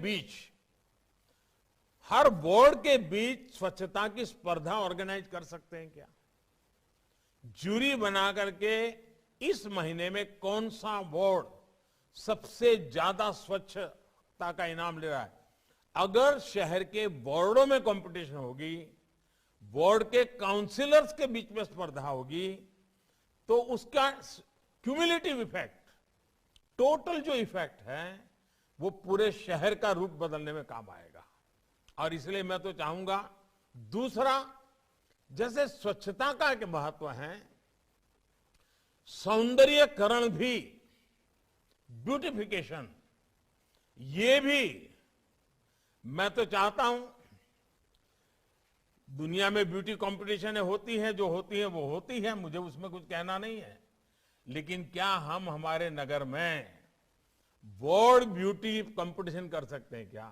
बीच स्वच्छता की स्पर्धा ऑर्गेनाइज कर सकते हैं क्या? जूरी बना करके इस महीने में कौन सा बोर्ड सबसे ज्यादा स्वच्छता का इनाम ले रहा है, अगर शहर के बोर्डों में कंपटीशन होगी, बोर्ड के काउंसिलर्स के बीच में स्पर्धा होगी, तो उसका क्यूमुलेटिव इफेक्ट, टोटल जो इफेक्ट है वो पूरे शहर का रूप बदलने में काम आएगा। और इसलिए मैं तो चाहूंगा, दूसरा, जैसे स्वच्छता का एक महत्व है, सौंदर्यकरण भी, ब्यूटिफिकेशन, ये भी मैं तो चाहता हूं। दुनिया में ब्यूटी कंपटीशन होती है, जो होती है वो होती है, मुझे उसमें कुछ कहना नहीं है, लेकिन क्या हम हमारे नगर में बोर्ड ब्यूटी कंपटीशन कर सकते हैं क्या?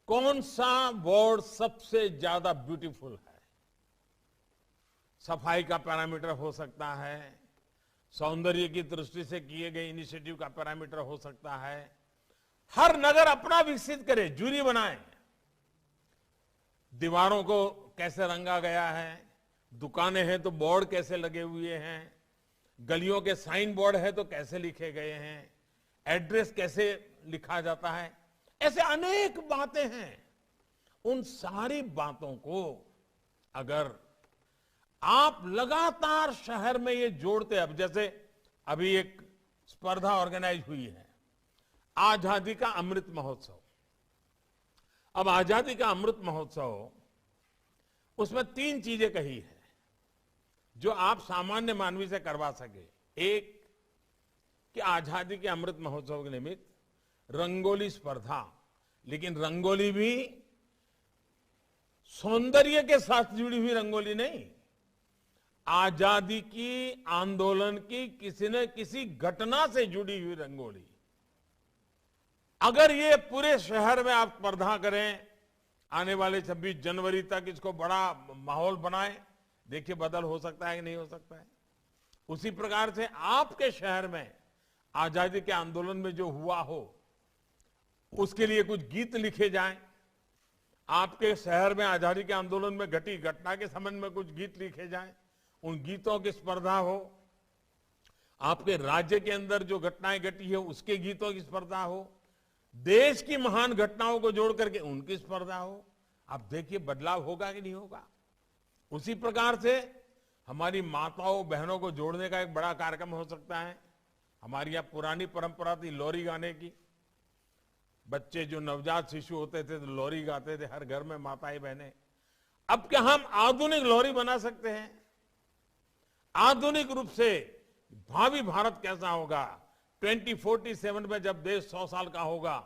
कौन सा बोर्ड सबसे ज्यादा ब्यूटीफुल है? सफाई का पैरामीटर हो सकता है, सौंदर्य की दृष्टि से किए गए इनिशिएटिव का पैरामीटर हो सकता है। हर नगर अपना विकसित करे, जूरी बनाए, दीवारों को कैसे रंगा गया है, दुकानें हैं तो बोर्ड कैसे लगे हुए हैं, गलियों के साइन बोर्ड है तो कैसे लिखे गए हैं, एड्रेस कैसे लिखा जाता है, ऐसे अनेक बातें हैं। उन सारी बातों को अगर आप लगातार शहर में ये जोड़ते, अब जैसे अभी एक स्पर्धा ऑर्गेनाइज हुई है, आजादी का अमृत महोत्सव। अब आजादी का अमृत महोत्सव, उसमें 3 चीजें कही है जो आप सामान्य मानवी से करवा सके। एक, कि आजादी के अमृत महोत्सव के निमित्त रंगोली स्पर्धा, लेकिन रंगोली भी सौंदर्य के साथ जुड़ी हुई रंगोली नहीं, आजादी की आंदोलन की किसी न किसी घटना से जुड़ी हुई रंगोली। अगर ये पूरे शहर में आप स्पर्धा करें, आने वाले 26 जनवरी तक इसको बड़ा माहौल बनाए, देखिए बदल हो सकता है कि नहीं हो सकता है। उसी प्रकार से आपके शहर में आजादी के आंदोलन में जो हुआ हो, उसके लिए कुछ गीत लिखे जाएं। आपके शहर में आजादी के आंदोलन में घटी घटना के संबंध में कुछ गीत लिखे जाएं, उन गीतों की स्पर्धा हो। आपके राज्य के अंदर जो घटनाएं घटी है उसके गीतों की स्पर्धा हो। देश की महान घटनाओं को जोड़ करके उनकी स्पर्धा हो। आप देखिए बदलाव होगा कि नहीं होगा। उसी प्रकार से हमारी माताओं बहनों को जोड़ने का एक बड़ा कार्यक्रम हो सकता है। हमारी यहां पुरानी परंपरा थी लोरी गाने की। बच्चे जो नवजात शिशु होते थे तो लोरी गाते थे हर घर में, माताएं बहनें। अब क्या हम आधुनिक लोरी बना सकते हैं? आधुनिक रूप से भावी भारत कैसा होगा, 2047 में जब देश 100 साल का होगा,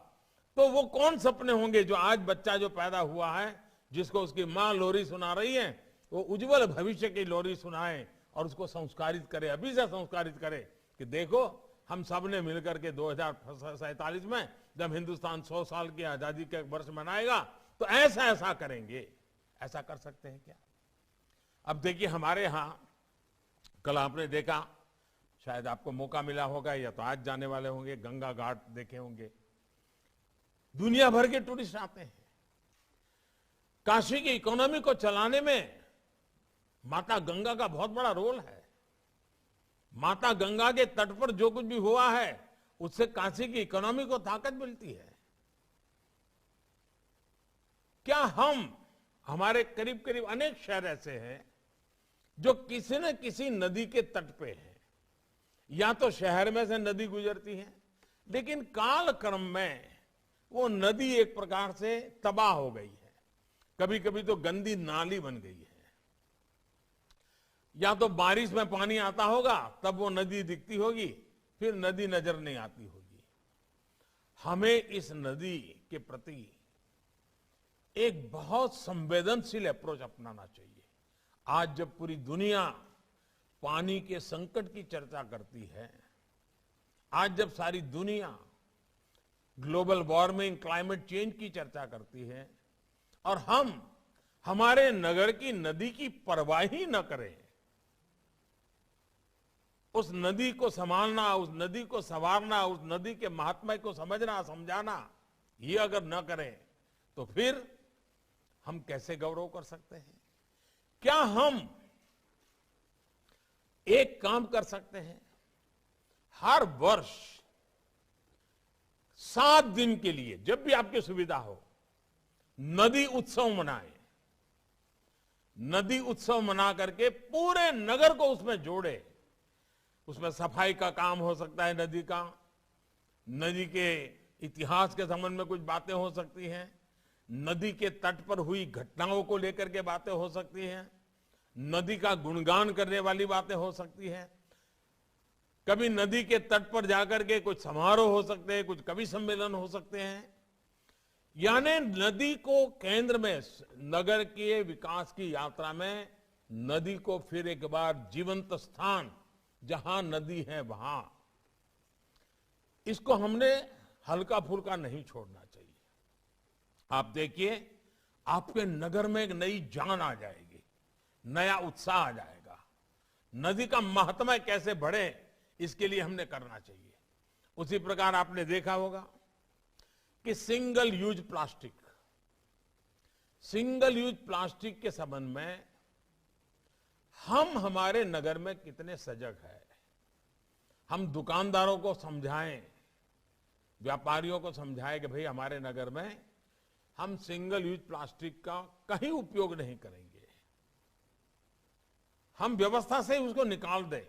तो वो कौन सपने होंगे जो आज बच्चा जो पैदा हुआ है, जिसको उसकी मां लोरी सुना रही है, वो उज्जवल भविष्य की लोरी सुनाए और उसको संस्कारित करे, अभी से संस्कारित करे कि देखो हम सब ने मिलकर के 2047 में जब हिंदुस्तान 100 साल की आजादी के वर्ष मनाएगा तो ऐसा ऐसा करेंगे। ऐसा कर सकते हैं क्या? अब देखिए हमारे यहां कल आपने देखा, शायद आपको मौका मिला होगा या तो आज जाने वाले होंगे, गंगा घाट देखे होंगे। दुनिया भर के टूरिस्ट आते हैं। काशी की इकोनॉमी को चलाने में माता गंगा का बहुत बड़ा रोल है। माता गंगा के तट पर जो कुछ भी हुआ है उससे काशी की इकोनॉमी को ताकत मिलती है। क्या हमारे करीब करीब अनेक शहर ऐसे हैं जो किसी न किसी नदी के तट पे हैं, या तो शहर में से नदी गुजरती है, लेकिन काल क्रम में वो नदी एक प्रकार से तबाह हो गई है, कभी कभी तो गंदी नाली बन गई है। या तो बारिश में पानी आता होगा तब वो नदी दिखती होगी, फिर नदी नजर नहीं आती होगी। हमें इस नदी के प्रति एक बहुत संवेदनशील अप्रोच अपनाना चाहिए। आज जब पूरी दुनिया पानी के संकट की चर्चा करती है, आज जब सारी दुनिया ग्लोबल वार्मिंग, क्लाइमेट चेंज की चर्चा करती है, और हम हमारे नगर की नदी की परवाह ही न करें, उस नदी को संभालना, उस नदी को संवारना, उस नदी के महात्म्य को समझना, समझाना, ये अगर न करें तो फिर हम कैसे गौरव कर सकते हैं? क्या हम एक काम कर सकते हैं, हर वर्ष 7 दिन के लिए जब भी आपकी सुविधा हो, नदी उत्सव मनाएं। नदी उत्सव मना करके पूरे नगर को उसमें जोड़े। उसमें सफाई का काम हो सकता है, नदी का, नदी के इतिहास के संबंध में कुछ बातें हो सकती हैं, नदी के तट पर हुई घटनाओं को लेकर के बातें हो सकती हैं, नदी का गुणगान करने वाली बातें हो सकती हैं, कभी नदी के तट पर जाकर के कुछ समारोह हो सकते हैं, कुछ कवि सम्मेलन हो सकते हैं। यानी नदी को केंद्र में, नगर के विकास की यात्रा में नदी को फिर एक बार जीवंत स्थान, जहां नदी है वहां, इसको हमने हल्का फुल्का नहीं छोड़ना चाहिए। आप देखिए, आपके नगर में एक नई जान आ जाएगी, नया उत्साह आ जाएगा। नदी का महात्म्य कैसे बढ़े, इसके लिए हमने करना चाहिए। उसी प्रकार आपने देखा होगा कि सिंगल यूज प्लास्टिक के संबंध में हम हमारे नगर में कितने सजग हैं। हम दुकानदारों को समझाएं, व्यापारियों को समझाएं कि भाई हमारे नगर में हम सिंगल यूज प्लास्टिक का कहीं उपयोग नहीं करेंगे, हम व्यवस्था से उसको निकाल दें।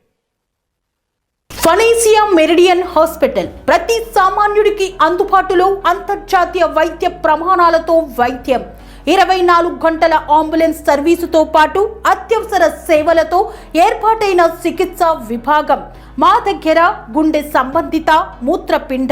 ఫనేసియా మెరిడియన్ హాస్పిటల్ ప్రతి సామాన్యుడికి అందుబాటులో అంతర్జాతీయ వైద్య ప్రమాణాలతో వైద్యం, 24 గంటల అంబులెన్స్ సర్వీసుతో పాటు అత్యవసర సేవలతో ఏర్పాటైన చికిత్సా విభాగం. మా దగ్గర గుండె సంబంధిత, మూత్రపిండ,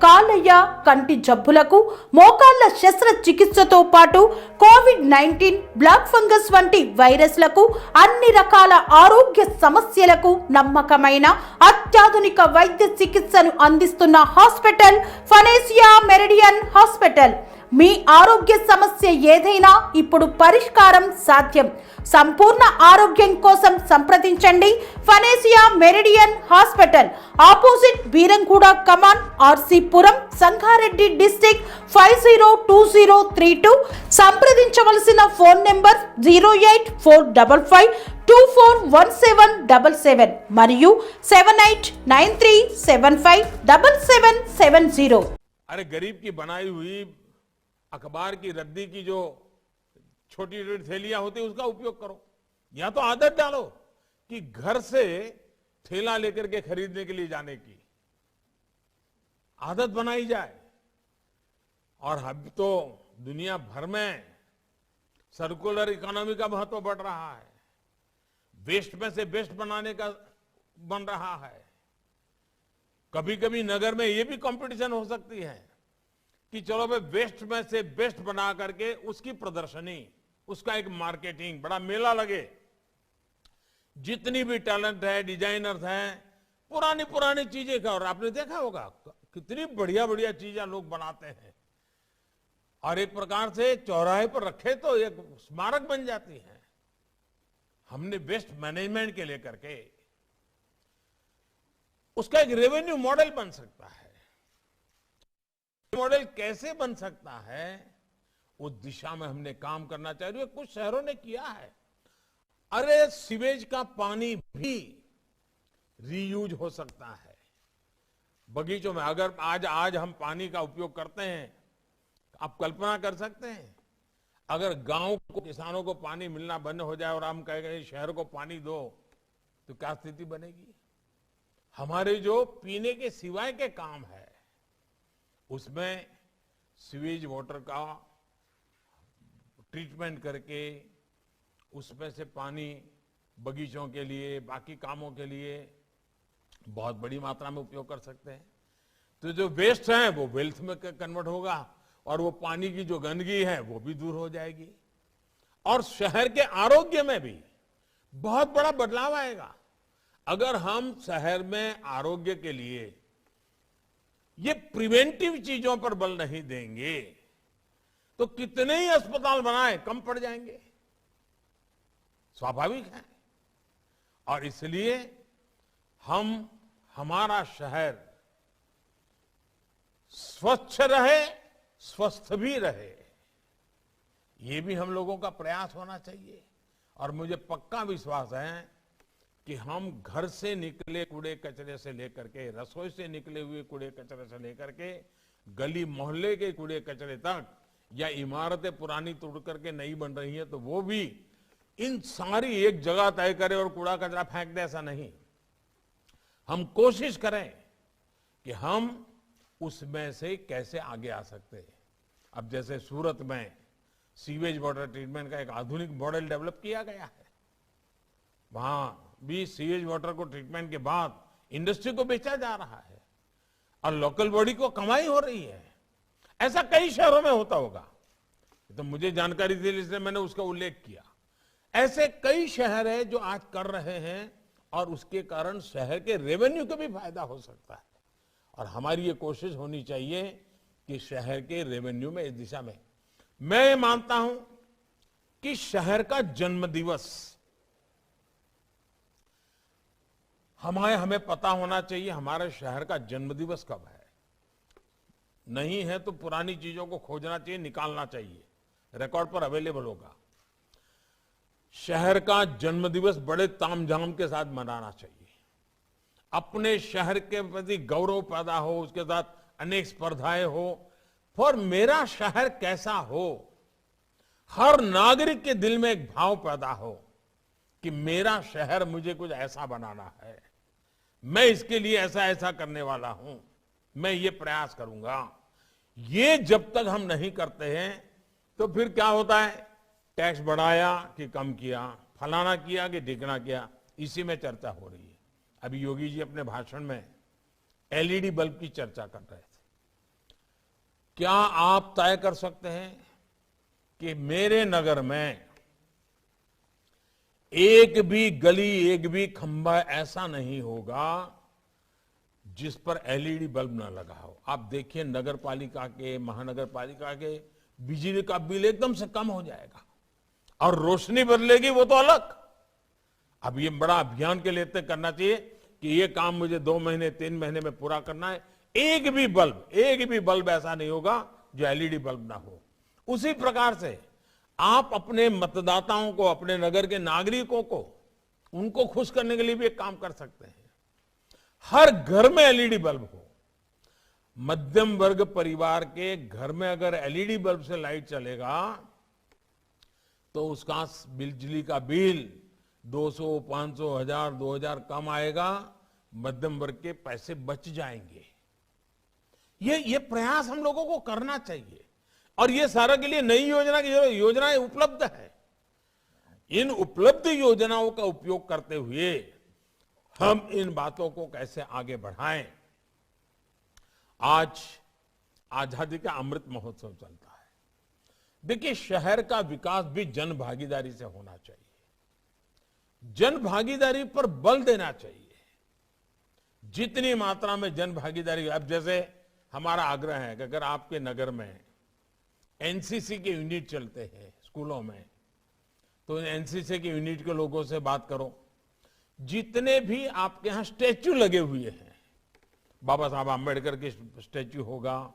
కాలేయ, కంటి జబ్బులకు, మోకాళ్ల శస్త్రచికిత్సతో పాటు కోవిడ్-19, బ్లాక్ ఫంగస్ వంటి వైరస్లకు, అన్ని రకాల ఆరోగ్య సమస్యలకు నమ్మకమైన అత్యాధునిక వైద్య చికిత్సను అందిస్తున్న హాస్పిటల్ ఫనేసియా మెరిడియన్ హాస్పిటల్. మీ ఆరోగ్య సమస్య ఏదైనా ఇప్పుడు పరిష్కారం సాధ్యం. సంపూర్ణ ఆరోగ్యం కోసం సంప్రదించండి Panacea Meridian hospital, opposite Beeramguda Kaman, RC Puram, Sangareddy district 502032. సంప్రదించవలసిన ఫోన్ నెంబర్ 08455241777 మరియు 7893757770. अरे गरीब की बनाई हुई अखबार की रद्दी की जो छोटी छोटी थैलियां होती है उसका उपयोग करो, या तो आदत डालो कि घर से थैला लेकर के खरीदने के लिए जाने की आदत बनाई जाए। और अब तो दुनिया भर में सर्कुलर इकोनॉमी का महत्व बढ़ रहा है, वेस्ट में से बेस्ट बनाने का बन रहा है। कभी कभी नगर में ये भी कंपटीशन हो सकती है कि चलो भाई वेस्ट में से बेस्ट बना करके उसकी प्रदर्शनी, उसका एक मार्केटिंग, बड़ा मेला लगे। जितनी भी टैलेंट है, डिजाइनर्स हैं, पुरानी पुरानी चीजें का, और आपने देखा होगा कितनी बढ़िया बढ़िया चीजें लोग बनाते हैं, और एक प्रकार से चौराहे पर रखे तो एक स्मारक बन जाती है। हमने वेस्ट मैनेजमेंट के लेकर के उसका एक रेवेन्यू मॉडल बन सकता है। मॉडल कैसे बन सकता है, उस दिशा में हमने काम करना चाहिए। कुछ शहरों ने किया है। अरे सीवेज का पानी भी रीयूज हो सकता है, बगीचों में अगर आज हम पानी का उपयोग करते हैं, आप कल्पना कर सकते हैं अगर गांव को, किसानों को पानी मिलना बंद हो जाए और हम कहेंगे शहर को पानी दो, तो क्या स्थिति बनेगी। हमारे जो पीने के सिवाय के काम है उसमें सीवेज वाटर का ट्रीटमेंट करके उसमें से पानी बगीचों के लिए, बाकी कामों के लिए बहुत बड़ी मात्रा में उपयोग कर सकते हैं। तो जो वेस्ट है वो वेल्थ में कन्वर्ट होगा और वो पानी की जो गंदगी है वो भी दूर हो जाएगी और शहर के आरोग्य में भी बहुत बड़ा बदलाव आएगा। अगर हम शहर में आरोग्य के लिए ये प्रिवेंटिव चीजों पर बल नहीं देंगे तो कितने ही अस्पताल बनाए कम पड़ जाएंगे, स्वाभाविक है। और इसलिए हमारा शहर स्वच्छ रहे, स्वस्थ भी रहे, ये भी हम लोगों का प्रयास होना चाहिए। और मुझे पक्का विश्वास है कि हम घर से निकले कूड़े कचरे से लेकर के, रसोई से निकले हुए कूड़े कचरे से लेकर के, गली मोहल्ले के कूड़े कचरे तक, या इमारतें पुरानी तोड़ करके नई बन रही है तो वो भी, इन सारी एक जगह तय करें और कूड़ा कचरा फेंक दे, ऐसा नहीं। हम कोशिश करें कि हम उसमें से कैसे आगे आ सकते हैं। अब जैसे सूरत में सीवेज वाटर ट्रीटमेंट का एक आधुनिक मॉडल डेवलप किया गया है, वहां भी सीवेज वाटर को ट्रीटमेंट के बाद इंडस्ट्री को बेचा जा रहा है और लोकल बॉडी को कमाई हो रही है। ऐसा कई शहरों में होता होगा, तो मुझे जानकारी थी इसलिए मैंने उसका उल्लेख किया। ऐसे कई शहर है जो आज कर रहे हैं और उसके कारण शहर के रेवेन्यू को भी फायदा हो सकता है। और हमारी ये कोशिश होनी चाहिए कि शहर के रेवेन्यू में, इस दिशा में मैं मानता हूं कि शहर का जन्म दिवस हमें पता होना चाहिए हमारे शहर का जन्म दिवस कब है। नहीं है तो पुरानी चीजों को खोजना चाहिए, निकालना चाहिए, रिकॉर्ड पर अवेलेबल होगा। शहर का जन्म दिवस बड़े तामझाम के साथ मनाना चाहिए। अपने शहर के प्रति गौरव पैदा हो, उसके साथ अनेक स्पर्धाएं हो, और मेरा शहर कैसा हो, हर नागरिक के दिल में एक भाव पैदा हो कि मेरा शहर मुझे कुछ ऐसा बनाना है, मैं इसके लिए ऐसा ऐसा करने वाला हूं, मैं ये प्रयास करूंगा। ये जब तक हम नहीं करते हैं तो फिर क्या होता है, टैक्स बढ़ाया कि कम किया, फलाना किया कि ढिकना किया, इसी में चर्चा हो रही है। अभी योगी जी अपने भाषण में एलईडी बल्ब की चर्चा कर रहे थे। क्या आप तय कर सकते हैं कि मेरे नगर में एक भी गली, एक भी खंभा ऐसा नहीं होगा जिस पर एलईडी बल्ब ना लगा हो। आप देखिए नगर पालिका के, महानगर पालिका के बिजली का बिल एकदम से कम हो जाएगा और रोशनी बदलेगी, वो तो अलग। अब ये बड़ा अभियान के लिए करना चाहिए कि ये काम मुझे 2 महीने 3 महीने में पूरा करना है। एक भी बल्ब ऐसा नहीं होगा जो एलईडी बल्ब ना हो। उसी प्रकार से आप अपने मतदाताओं को, अपने नगर के नागरिकों को, उनको खुश करने के लिए भी एक काम कर सकते हैं। हर घर में एलईडी बल्ब हो। मध्यम वर्ग परिवार के घर में अगर एलईडी बल्ब से लाइट चलेगा तो उसका बिजली का बिल 200, 500, 1000, 2000 कम आएगा, मध्यम वर्ग के पैसे बच जाएंगे। ये प्रयास हम लोगों को करना चाहिए और ये सारा के लिए नई योजनाएं उपलब्ध है। इन उपलब्ध योजनाओं का उपयोग करते हुए हम इन बातों को कैसे आगे बढ़ाएं। आज आजादी का अमृत महोत्सव चलता है। देखिए, शहर का विकास भी जन भागीदारी से होना चाहिए। जन भागीदारी पर बल देना चाहिए। जितनी मात्रा में जन भागीदारी, अब जैसे हमारा आग्रह है कि अगर आपके नगर में एनसीसी के यूनिट चलते हैं स्कूलों में, तो एनसीसी के यूनिट के लोगों से बात करो। जितने भी आपके यहां स्टैच्यू लगे हुए हैं, बाबा साहब आम्बेडकर के स्टैच्यू होगा,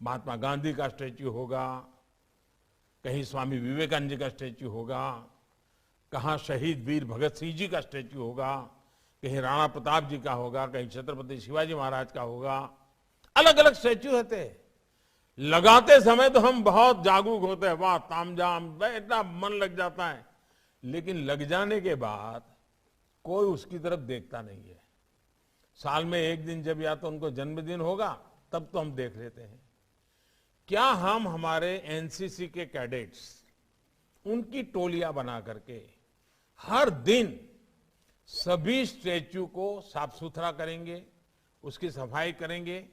महात्मा गांधी का स्टैच्यू होगा, कहीं स्वामी विवेकानंद जी का स्टैच्यू होगा, कहां शहीद वीर भगत सिंह जी का स्टैच्यू होगा, कहीं राणा प्रताप जी का होगा, कहीं छत्रपति शिवाजी महाराज का होगा, अलग अलग स्टैच्यू होते हैं। लगाते समय तो हम बहुत जागरूक होते हैं, वाह तामझाम, इतना मन लग जाता है, लेकिन लग जाने के बाद कोई उसकी तरफ देखता नहीं है। साल में एक दिन जब या तो उनको जन्मदिन होगा तब तो हम देख लेते हैं। क्या हम हमारे एनसीसी के कैडेट्स, उनकी टोलियां बना करके हर दिन सभी स्टैच्यू को साफ सुथरा करेंगे, उसकी सफाई करेंगे,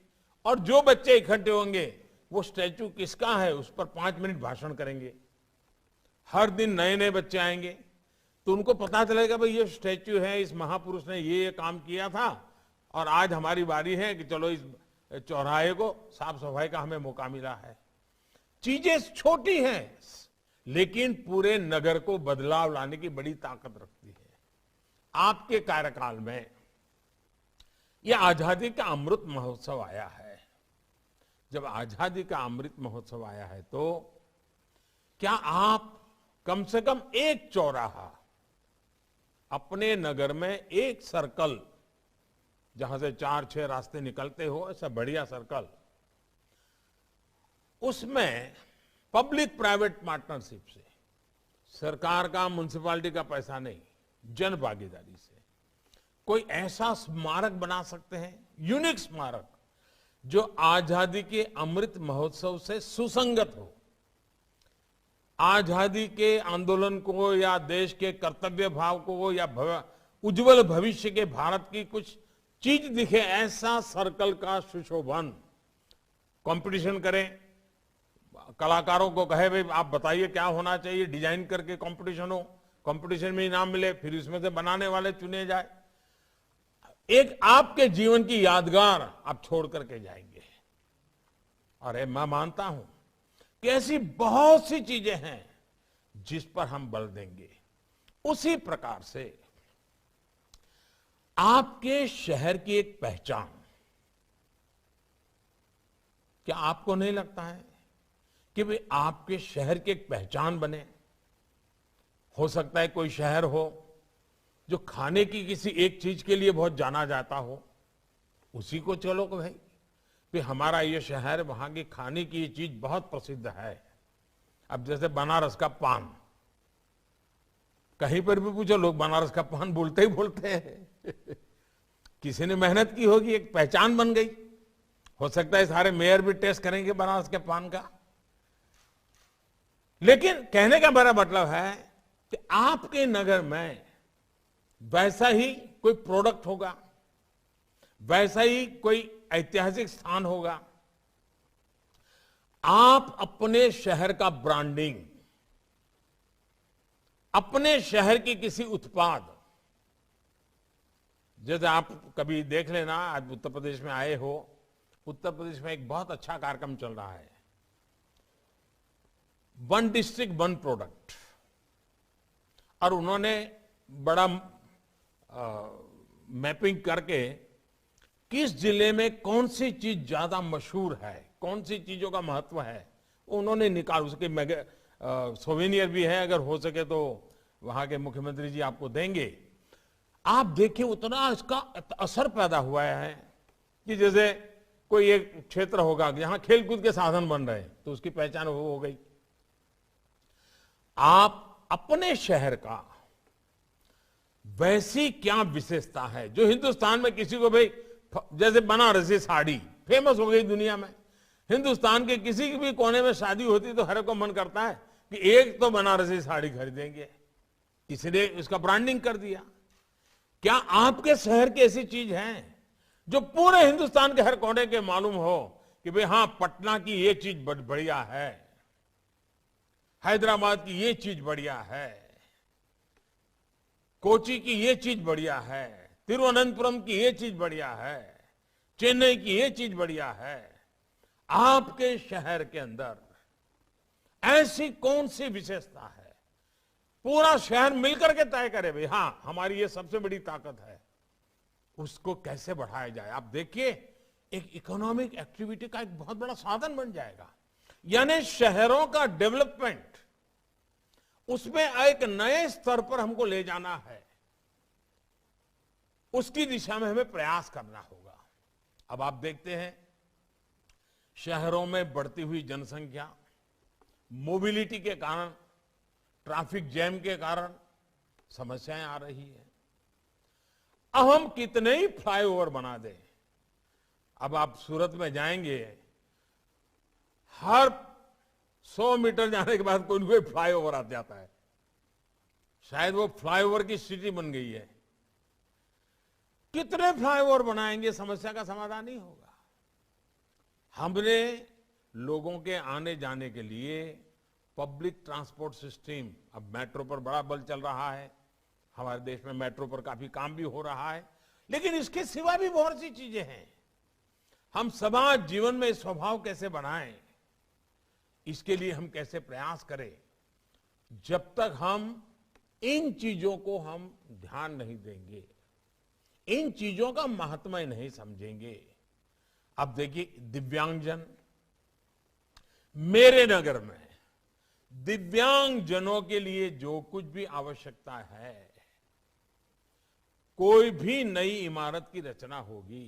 और जो बच्चे इकट्ठे होंगे वो स्टैच्यू किसका है उस पर 5 मिनट भाषण करेंगे। हर दिन नए नए बच्चे आएंगे तो उनको पता चलेगा भाई ये स्टैच्यू है, इस महापुरुष ने ये काम किया था और आज हमारी बारी है कि चलो इस चौराहे को साफ सफाई का हमें मौका मिला है। चीजें छोटी हैं लेकिन पूरे नगर को बदलाव लाने की बड़ी ताकत रखती है। आपके कार्यकाल में यह आजादी का अमृत महोत्सव आया है। जब आजादी का अमृत महोत्सव आया है तो क्या आप कम से कम एक चौराहा अपने नगर में, एक सर्कल जहां से 4-6 रास्ते निकलते हो, ऐसा बढ़िया सर्कल, उसमें पब्लिक प्राइवेट पार्टनरशिप से, सरकार का म्युनिसिपैलिटी का पैसा नहीं, जन भागीदारी से कोई ऐसा स्मारक बना सकते हैं, यूनिक स्मारक, जो आजादी के अमृत महोत्सव से सुसंगत हो, आजादी के आंदोलन को या देश के कर्तव्य भाव को या उज्जवल भविष्य के भारत की कुछ चीज दिखे, ऐसा सर्कल का सुशोभन। कंपटीशन करें, कलाकारों को कहे भाई आप बताइए क्या होना चाहिए, डिजाइन करके कंपटीशन हो, कंपटीशन में इनाम मिले, फिर इसमें से बनाने वाले चुने जाए। एक आपके जीवन की यादगार आप छोड़ करके जाएंगे। अरे मैं मानता हूं कि ऐसी बहुत सी चीजें हैं जिस पर हम बल देंगे। उसी प्रकार से आपके शहर की एक पहचान, क्या आपको नहीं लगता है कि भाई आपके शहर की एक पहचान बने? हो सकता है कोई शहर हो जो खाने की किसी एक चीज के लिए बहुत जाना जाता हो, उसी को चलो कि भाई हमारा ये शहर, वहां की खाने की ये चीज बहुत प्रसिद्ध है। अब जैसे बनारस का पान, कहीं पर भी पूछो लोग बनारस का पान बोलते ही बोलते हैं। किसी ने मेहनत की होगी, एक पहचान बन गई। हो सकता है सारे मेयर भी टेस्ट करेंगे बनारस के पान का। लेकिन कहने का मेरा मतलब है कि आपके नगर में वैसा ही कोई प्रोडक्ट होगा, वैसा ही कोई ऐतिहासिक स्थान होगा। आप अपने शहर का ब्रांडिंग, अपने शहर की किसी उत्पाद, जैसे आप कभी देख लेना, आज उत्तर प्रदेश में आए हो, उत्तर प्रदेश में एक बहुत अच्छा कार्यक्रम चल रहा है, 1 डिस्ट्रिक्ट 1 प्रोडक्ट। और उन्होंने बड़ा मैपिंग करके किस जिले में कौन सी चीज ज्यादा मशहूर है, कौन सी चीजों का महत्व है, उन्होंने निकाल, उसके सोवेनियर भी है, अगर हो सके तो वहां के मुख्यमंत्री जी आपको देंगे। आप देखिए उतना इसका असर पैदा हुआ है कि जैसे कोई एक क्षेत्र होगा जहां खेलकूद के साधन बन रहे हैं तो उसकी पहचान हो गई। आप अपने शहर का वैसी क्या विशेषता है जो हिंदुस्तान में किसी को, भाई जैसे बनारसी साड़ी फेमस हो गई दुनिया में, हिंदुस्तान के किसी भी कोने में शादी होती तो हर को मन करता है कि एक तो बनारसी साड़ी खरीदेंगे, इसलिए इसका ब्रांडिंग कर दिया। क्या आपके शहर की ऐसी चीज है जो पूरे हिंदुस्तान के हर कोने के मालूम हो कि भाई हाँ, पटना की ये चीज बढ़िया है, हैदराबाद की ये चीज बढ़िया है, कोची की ये चीज बढ़िया है, तिरुवनंतपुरम की ये चीज बढ़िया है, चेन्नई की ये चीज बढ़िया है। आपके शहर के अंदर ऐसी कौन सी विशेषता है, पूरा शहर मिलकर के तय करे भाई हाँ हमारी ये सबसे बड़ी ताकत है, उसको कैसे बढ़ाया जाए। आप देखिए एक इकोनॉमिक एक्टिविटी का एक बहुत बड़ा साधन बन जाएगा। यानी शहरों का डेवलपमेंट, उसमें एक नए स्तर पर हमको ले जाना है। उसकी दिशा में हमें प्रयास करना होगा। अब आप देखते हैं शहरों में बढ़ती हुई जनसंख्या, मोबिलिटी के कारण, ट्रैफिक जैम के कारण समस्याएं आ रही है। अब हम कितने ही फ्लाईओवर बना दें, अब आप सूरत में जाएंगे, हर 100 मीटर जाने के बाद कोई ना कोई फ्लाईओवर आ जाता है। शायद वो फ्लाईओवर की सिटी बन गई है। कितने फ्लाईओवर बनाएंगे, समस्या का समाधान नहीं होगा। हमने लोगों के आने जाने के लिए पब्लिक ट्रांसपोर्ट सिस्टम, अब मेट्रो पर बड़ा बल चल रहा है, हमारे देश में मेट्रो पर काफी काम भी हो रहा है, लेकिन इसके सिवा भी बहुत सी चीजें हैं। हम समाज जीवन में स्वभाव कैसे बनाएं, इसके लिए हम कैसे प्रयास करें। जब तक हम इन चीजों को हम ध्यान नहीं देंगे, इन चीजों का महत्व नहीं समझेंगे। अब देखिए, दिव्यांगजन, मेरे नगर में दिव्यांगजनों के लिए जो कुछ भी आवश्यकता है, कोई भी नई इमारत की रचना होगी,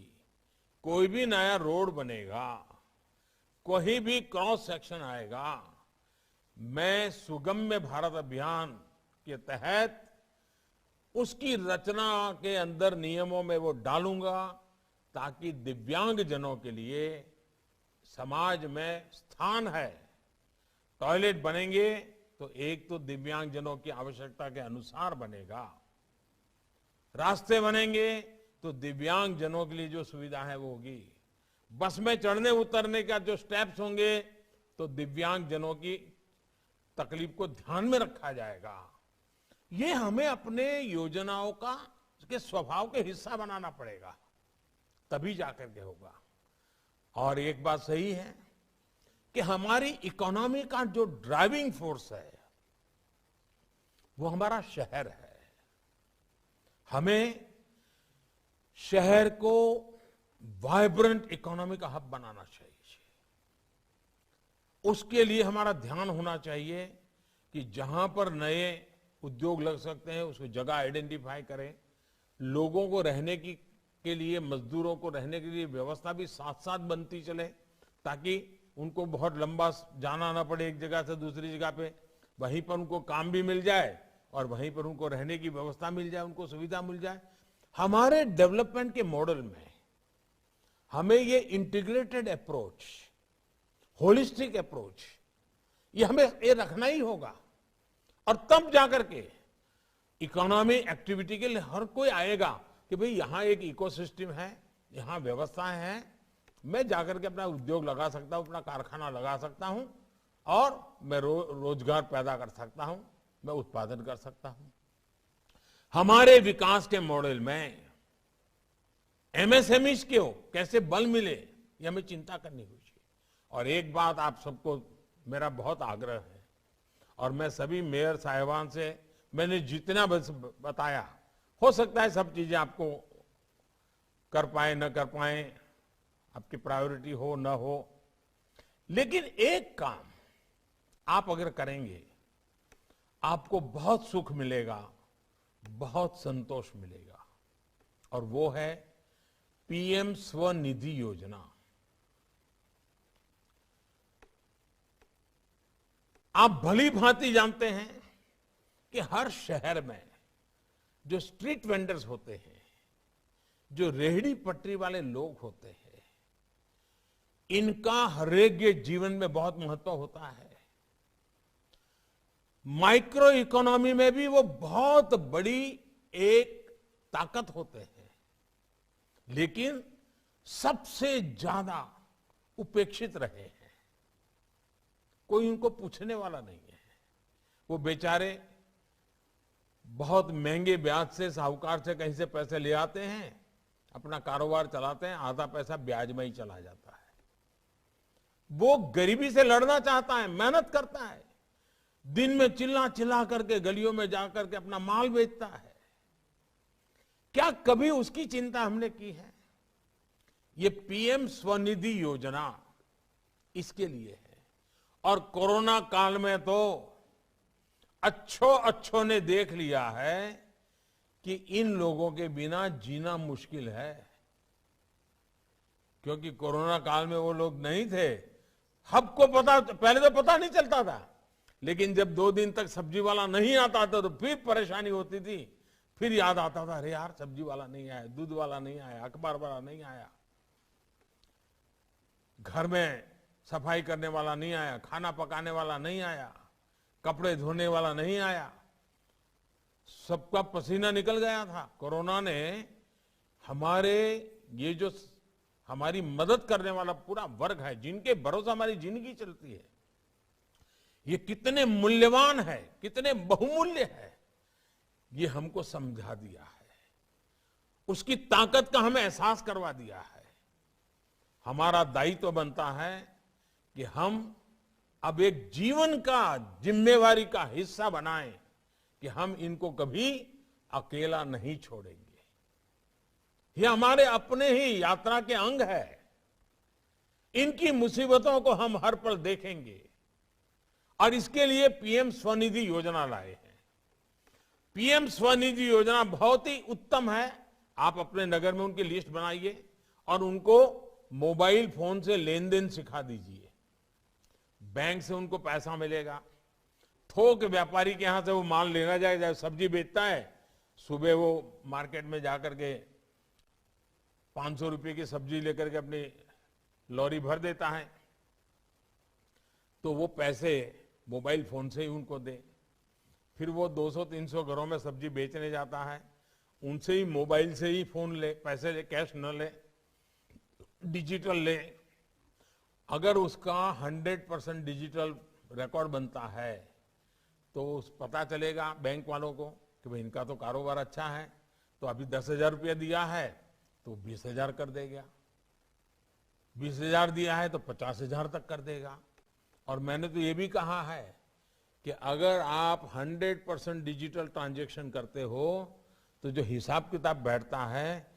कोई भी नया रोड बनेगा, कोई भी क्रॉस सेक्शन आएगा, मैं सुगम्य भारत अभियान के तहत उसकी रचना के अंदर नियमों में वो डालूंगा, ताकि दिव्यांगजनों के लिए समाज में स्थान है। टॉयलेट बनेंगे तो एक तो दिव्यांगजनों की आवश्यकता के अनुसार बनेगा, रास्ते बनेंगे तो दिव्यांगजनों के लिए जो सुविधा है वो होगी, बस में चढ़ने उतरने का जो स्टेप्स होंगे तो दिव्यांगजनों की तकलीफ को ध्यान में रखा जाएगा। ये हमें अपने योजनाओं का के स्वभाव के हिस्सा बनाना पड़ेगा, तभी जाकर के होगा। और एक बात सही है कि हमारी इकोनॉमी का जो ड्राइविंग फोर्स है वो हमारा शहर है। हमें शहर को वाइब्रेंट इकोनॉमी का हब बनाना चाहिए। उसके लिए हमारा ध्यान होना चाहिए कि जहां पर नए उद्योग लग सकते हैं उसको जगह आइडेंटिफाई करें, लोगों को रहने के लिए, मजदूरों को रहने के लिए व्यवस्था भी साथ साथ बनती चले, ताकि उनको बहुत लंबा जाना ना पड़े एक जगह से दूसरी जगह पे, वहीं पर उनको काम भी मिल जाए और वहीं पर उनको रहने की व्यवस्था मिल जाए, उनको सुविधा मिल जाए। हमारे डेवलपमेंट के मॉडल में हमें ये इंटीग्रेटेड अप्रोच, होलिस्टिक अप्रोच, ये हमें ये रखना ही होगा। और तब जाकर के इकोनॉमी एक्टिविटी के लिए हर कोई आएगा कि भाई यहां एक इकोसिस्टम है, यहां व्यवस्थाएं हैं, मैं जाकर के अपना उद्योग लगा सकता हूं, अपना कारखाना लगा सकता हूं और मैं रोजगार पैदा कर सकता हूं, मैं उत्पादन कर सकता हूं। हमारे विकास के मॉडल में एमएसएमई को कैसे बल मिले, ये हमें चिंता करनी होगी। और एक बात आप सबको मेरा बहुत आग्रह है, और मैं सभी मेयर साहिबान से मैंने जितना बताया, हो सकता है सब चीजें आपको कर पाए न कर पाए, आपकी प्रायोरिटी हो न हो, लेकिन एक काम आप अगर करेंगे आपको बहुत सुख मिलेगा, बहुत संतोष मिलेगा, और वो है पीएम स्वनिधि योजना। आप भली भांति जानते हैं कि हर शहर में जो स्ट्रीट वेंडर्स होते हैं, जो रेहड़ी पटरी वाले लोग होते हैं, इनका हर एक के जीवन में बहुत महत्व होता है। माइक्रो इकोनॉमी में भी वो बहुत बड़ी एक ताकत होते हैं, लेकिन सबसे ज्यादा उपेक्षित रहे हैं। कोई उनको पूछने वाला नहीं है। वो बेचारे बहुत महंगे ब्याज से, साहूकार से कहीं से पैसे ले आते हैं, अपना कारोबार चलाते हैं, आधा पैसा ब्याज में ही चला जाता है। वो गरीबी से लड़ना चाहता है, मेहनत करता है, दिन में चिल्ला चिल्ला करके गलियों में जाकर के अपना माल बेचता है। क्या कभी उसकी चिंता हमने की है? ये पीएम स्वनिधि योजना इसके लिए है। और कोरोना काल में तो अच्छों ने देख लिया है कि इन लोगों के बिना जीना मुश्किल है, क्योंकि कोरोना काल में वो लोग नहीं थे। सबको पता, पहले तो पता नहीं चलता था, लेकिन जब 2 दिन तक सब्जी वाला नहीं आता था तो फिर परेशानी होती थी। फिर याद आता था, अरे यार सब्जी वाला नहीं आया, दूध वाला नहीं आया, अखबार वाला नहीं आया, घर में सफाई करने वाला नहीं आया, खाना पकाने वाला नहीं आया, कपड़े धोने वाला नहीं आया। सबका पसीना निकल गया था। कोरोना ने हमारे ये जो हमारी मदद करने वाला पूरा वर्ग है, जिनके भरोसे हमारी जिंदगी चलती है, ये कितने मूल्यवान है, कितने बहुमूल्य है, ये हमको समझा दिया है। उसकी ताकत का हमें एहसास करवा दिया है। हमारा दायित्व तो बनता है कि हम अब एक जीवन का जिम्मेवारी का हिस्सा बनाएं कि हम इनको कभी अकेला नहीं छोड़ेंगे। ये हमारे अपने ही यात्रा के अंग है। इनकी मुसीबतों को हम हर पल देखेंगे और इसके लिए पीएम स्वनिधि योजना लाए हैं। पीएम स्वनिधि योजना बहुत ही उत्तम है। आप अपने नगर में उनकी लिस्ट बनाइए और उनको मोबाइल फोन से लेन देन सिखा दीजिए। बैंक से उनको पैसा मिलेगा। थोक व्यापारी के यहां से वो माल लेना जाए, सब्जी बेचता है, सुबह वो मार्केट में जाकर के 500 रुपए की सब्जी लेकर के अपनी लॉरी भर देता है, तो वो पैसे मोबाइल फोन से ही उनको दे। फिर वो 200-300 घरों में सब्जी बेचने जाता है, उनसे ही मोबाइल से ही फोन ले, पैसे ले, कैश न ले, डिजिटल ले। अगर उसका 100% डिजिटल रिकॉर्ड बनता है तो पता चलेगा बैंक वालों को कि भाई इनका तो कारोबार अच्छा है, तो अभी 10,000 रुपया दिया है तो 20,000 कर देगा, 20,000 दिया है तो 50,000 तक कर देगा। और मैंने तो ये भी कहा है कि अगर आप 100% डिजिटल ट्रांजैक्शन करते हो तो जो हिसाब किताब बैठता है,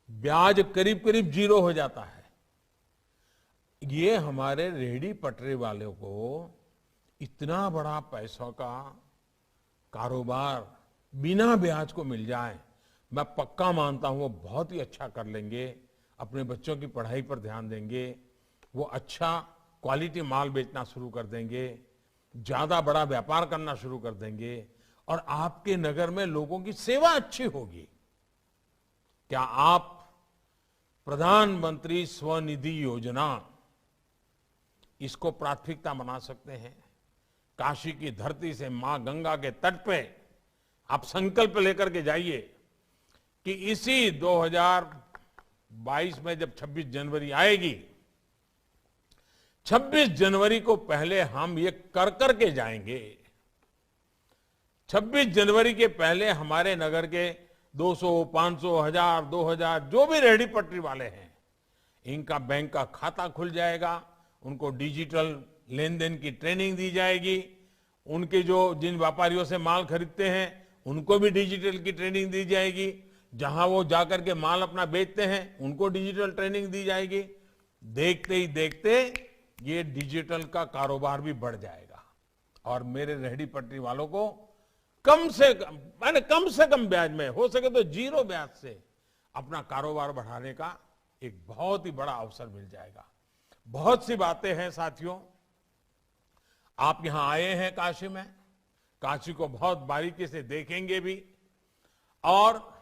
ब्याज करीब करीब 0 हो जाता है। ये हमारे रेहड़ी पटरी वालों को इतना बड़ा पैसों का कारोबार बिना ब्याज को मिल जाए, मैं पक्का मानता हूं वो बहुत ही अच्छा कर लेंगे। अपने बच्चों की पढ़ाई पर ध्यान देंगे, वो अच्छा क्वालिटी माल बेचना शुरू कर देंगे, ज्यादा बड़ा व्यापार करना शुरू कर देंगे और आपके नगर में लोगों की सेवा अच्छी होगी। क्या आप प्रधानमंत्री स्वनिधि योजना इसको प्राथमिकता बना सकते हैं? काशी की धरती से मां गंगा के तट पे आप संकल्प लेकर के जाइए कि इसी 2022 में जब 26 जनवरी आएगी, 26 जनवरी को पहले हम ये कर करके जाएंगे। 26 जनवरी के पहले हमारे नगर के 200, 500, 1000, 2000 जो भी रेहड़ी पटरी वाले हैं, इनका बैंक का खाता खुल जाएगा। उनको डिजिटल लेन देन की ट्रेनिंग दी जाएगी। उनके जो जिन व्यापारियों से माल खरीदते हैं उनको भी डिजिटल की ट्रेनिंग दी जाएगी। जहां वो जाकर के माल अपना बेचते हैं उनको डिजिटल ट्रेनिंग दी जाएगी। देखते ही देखते ये डिजिटल का कारोबार भी बढ़ जाएगा और मेरे रेहड़ी पटरी वालों को कम से कम ब्याज में, हो सके तो 0 ब्याज से अपना कारोबार बढ़ाने का एक बहुत ही बड़ा अवसर मिल जाएगा। बहुत सी बातें हैं साथियों। आप यहां आए हैं काशी में, काशी को बहुत बारीकी से देखेंगे भी और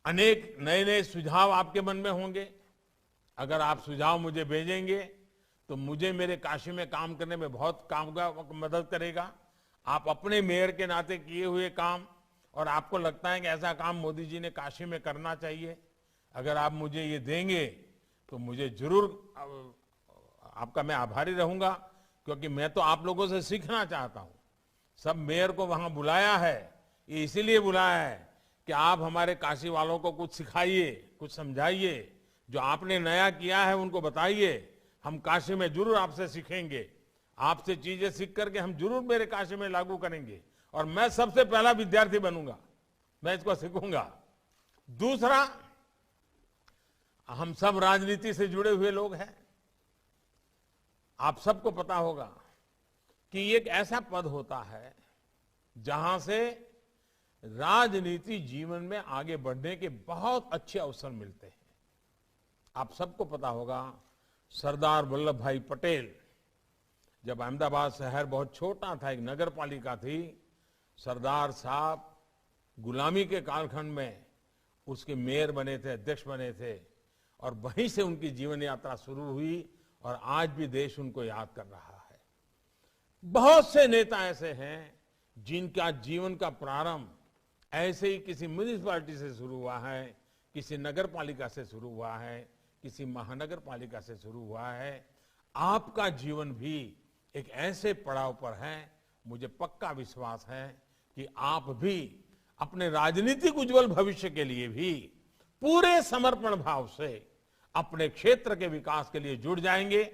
अनेक नए नए सुझाव आपके मन में होंगे। अगर आप सुझाव मुझे भेजेंगे तो मुझे मेरे काशी में काम करने में बहुत मदद करेगा। आप अपने मेयर के नाते किए हुए काम और आपको लगता है कि ऐसा काम मोदी जी ने काशी में करना चाहिए, अगर आप मुझे ये देंगे तो मुझे जरूर आपका मैं आभारी रहूंगा, क्योंकि मैं तो आप लोगों से सीखना चाहता हूं। सब मेयर को वहां बुलाया है, ये इसीलिए बुलाया है कि आप हमारे काशी वालों को कुछ सिखाइए, कुछ समझाइए, जो आपने नया किया है उनको बताइए। हम काशी में जरूर आपसे सीखेंगे, आपसे चीजें सीख करके हम जरूर मेरे काशी में लागू करेंगे और मैं सबसे पहला विद्यार्थी बनूंगा, मैं इसको सीखूंगा। दूसरा, हम सब राजनीति से जुड़े हुए लोग हैं। आप सबको पता होगा कि एक ऐसा पद होता है जहां से राजनीति जीवन में आगे बढ़ने के बहुत अच्छे अवसर मिलते हैं। आप सबको पता होगा, सरदार वल्लभ भाई पटेल जब अहमदाबाद शहर बहुत छोटा था, एक नगर पालिका थी, सरदार साहब गुलामी के कालखंड में उसके मेयर बने थे, अध्यक्ष बने थे, और वहीं से उनकी जीवन यात्रा शुरू हुई और आज भी देश उनको याद कर रहा है। बहुत से नेता ऐसे हैं जिनका जीवन का प्रारंभ ऐसे ही किसी म्युनिसिपैलिटी से शुरू हुआ है, किसी नगर पालिका से शुरू हुआ है, किसी महानगर पालिका से शुरू हुआ है। आपका जीवन भी एक ऐसे पड़ाव पर है, मुझे पक्का विश्वास है कि आप भी अपने राजनीतिक उज्जवल भविष्य के लिए भी पूरे समर्पण भाव से अपने क्षेत्र के विकास के लिए जुड़ जाएंगे।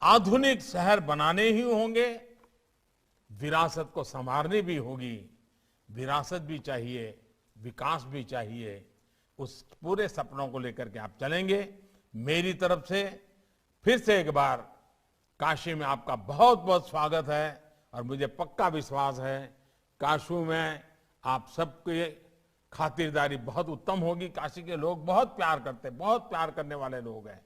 आधुनिक शहर बनाने ही होंगे, विरासत को संवारनी भी होगी। विरासत भी चाहिए, विकास भी चाहिए। उस पूरे सपनों को लेकर के आप चलेंगे। मेरी तरफ से फिर से एक बार काशी में आपका बहुत बहुत स्वागत है और मुझे पक्का विश्वास है काशी में आप सबके खातिरदारी बहुत उत्तम होगी। काशी के लोग बहुत प्यार करते, बहुत प्यार करने वाले लोग हैं।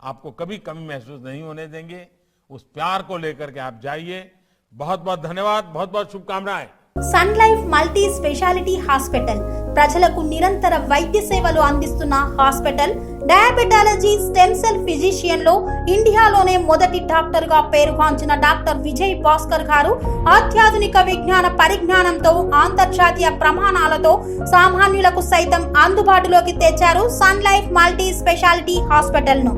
आपको कभी कमी महसूस नहीं होने देंगे। उस प्यार को लेकर के आप जाइए। बहुत बहुत धन्यवाद, बहुत बहुत शुभकामनाएं। Sun life multi speciality hospital ప్రజలకు నిరంతర వైద్య సేవలు అందిస్తున్న hospital. Diabetology, stem cell physician లో ఇండియాలోనే మొదటి డాక్టర్ గా పేరుగాంచిన డాక్టర్ విజయ్ భాస్కర్ గారు అత్యాధునిక విజ్ఞాన పరిజ్ఞానంతో అంతర్జాతీయ ప్రమాణాలతో సామాన్యులకు సైతం అందుబాటులోకి తెచ్చారు sun life multi speciality hospital ను.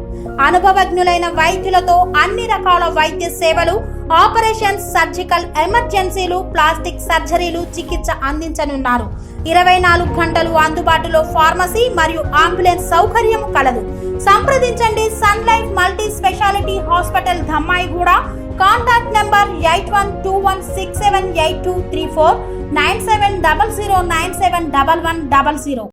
అనుభవజ్ఞులైన వైద్యులతో అన్ని రకాల వైద్య సేవలు, ఆపరేషన్స్, సర్జికల్ ఎమర్జెన్సీలు, ప్లాస్టిక్ సర్జరీలు, చికిత్స అందించనున్నారు. 24 గంటలు అందుబాటులో ఫార్మసీ మరియు అంబులెన్స్ సౌకర్యం కలదు. సంప్రదించండి sun life multi speciality hospital, Dhammaiguda. Contact number 8121678234, 9700971100.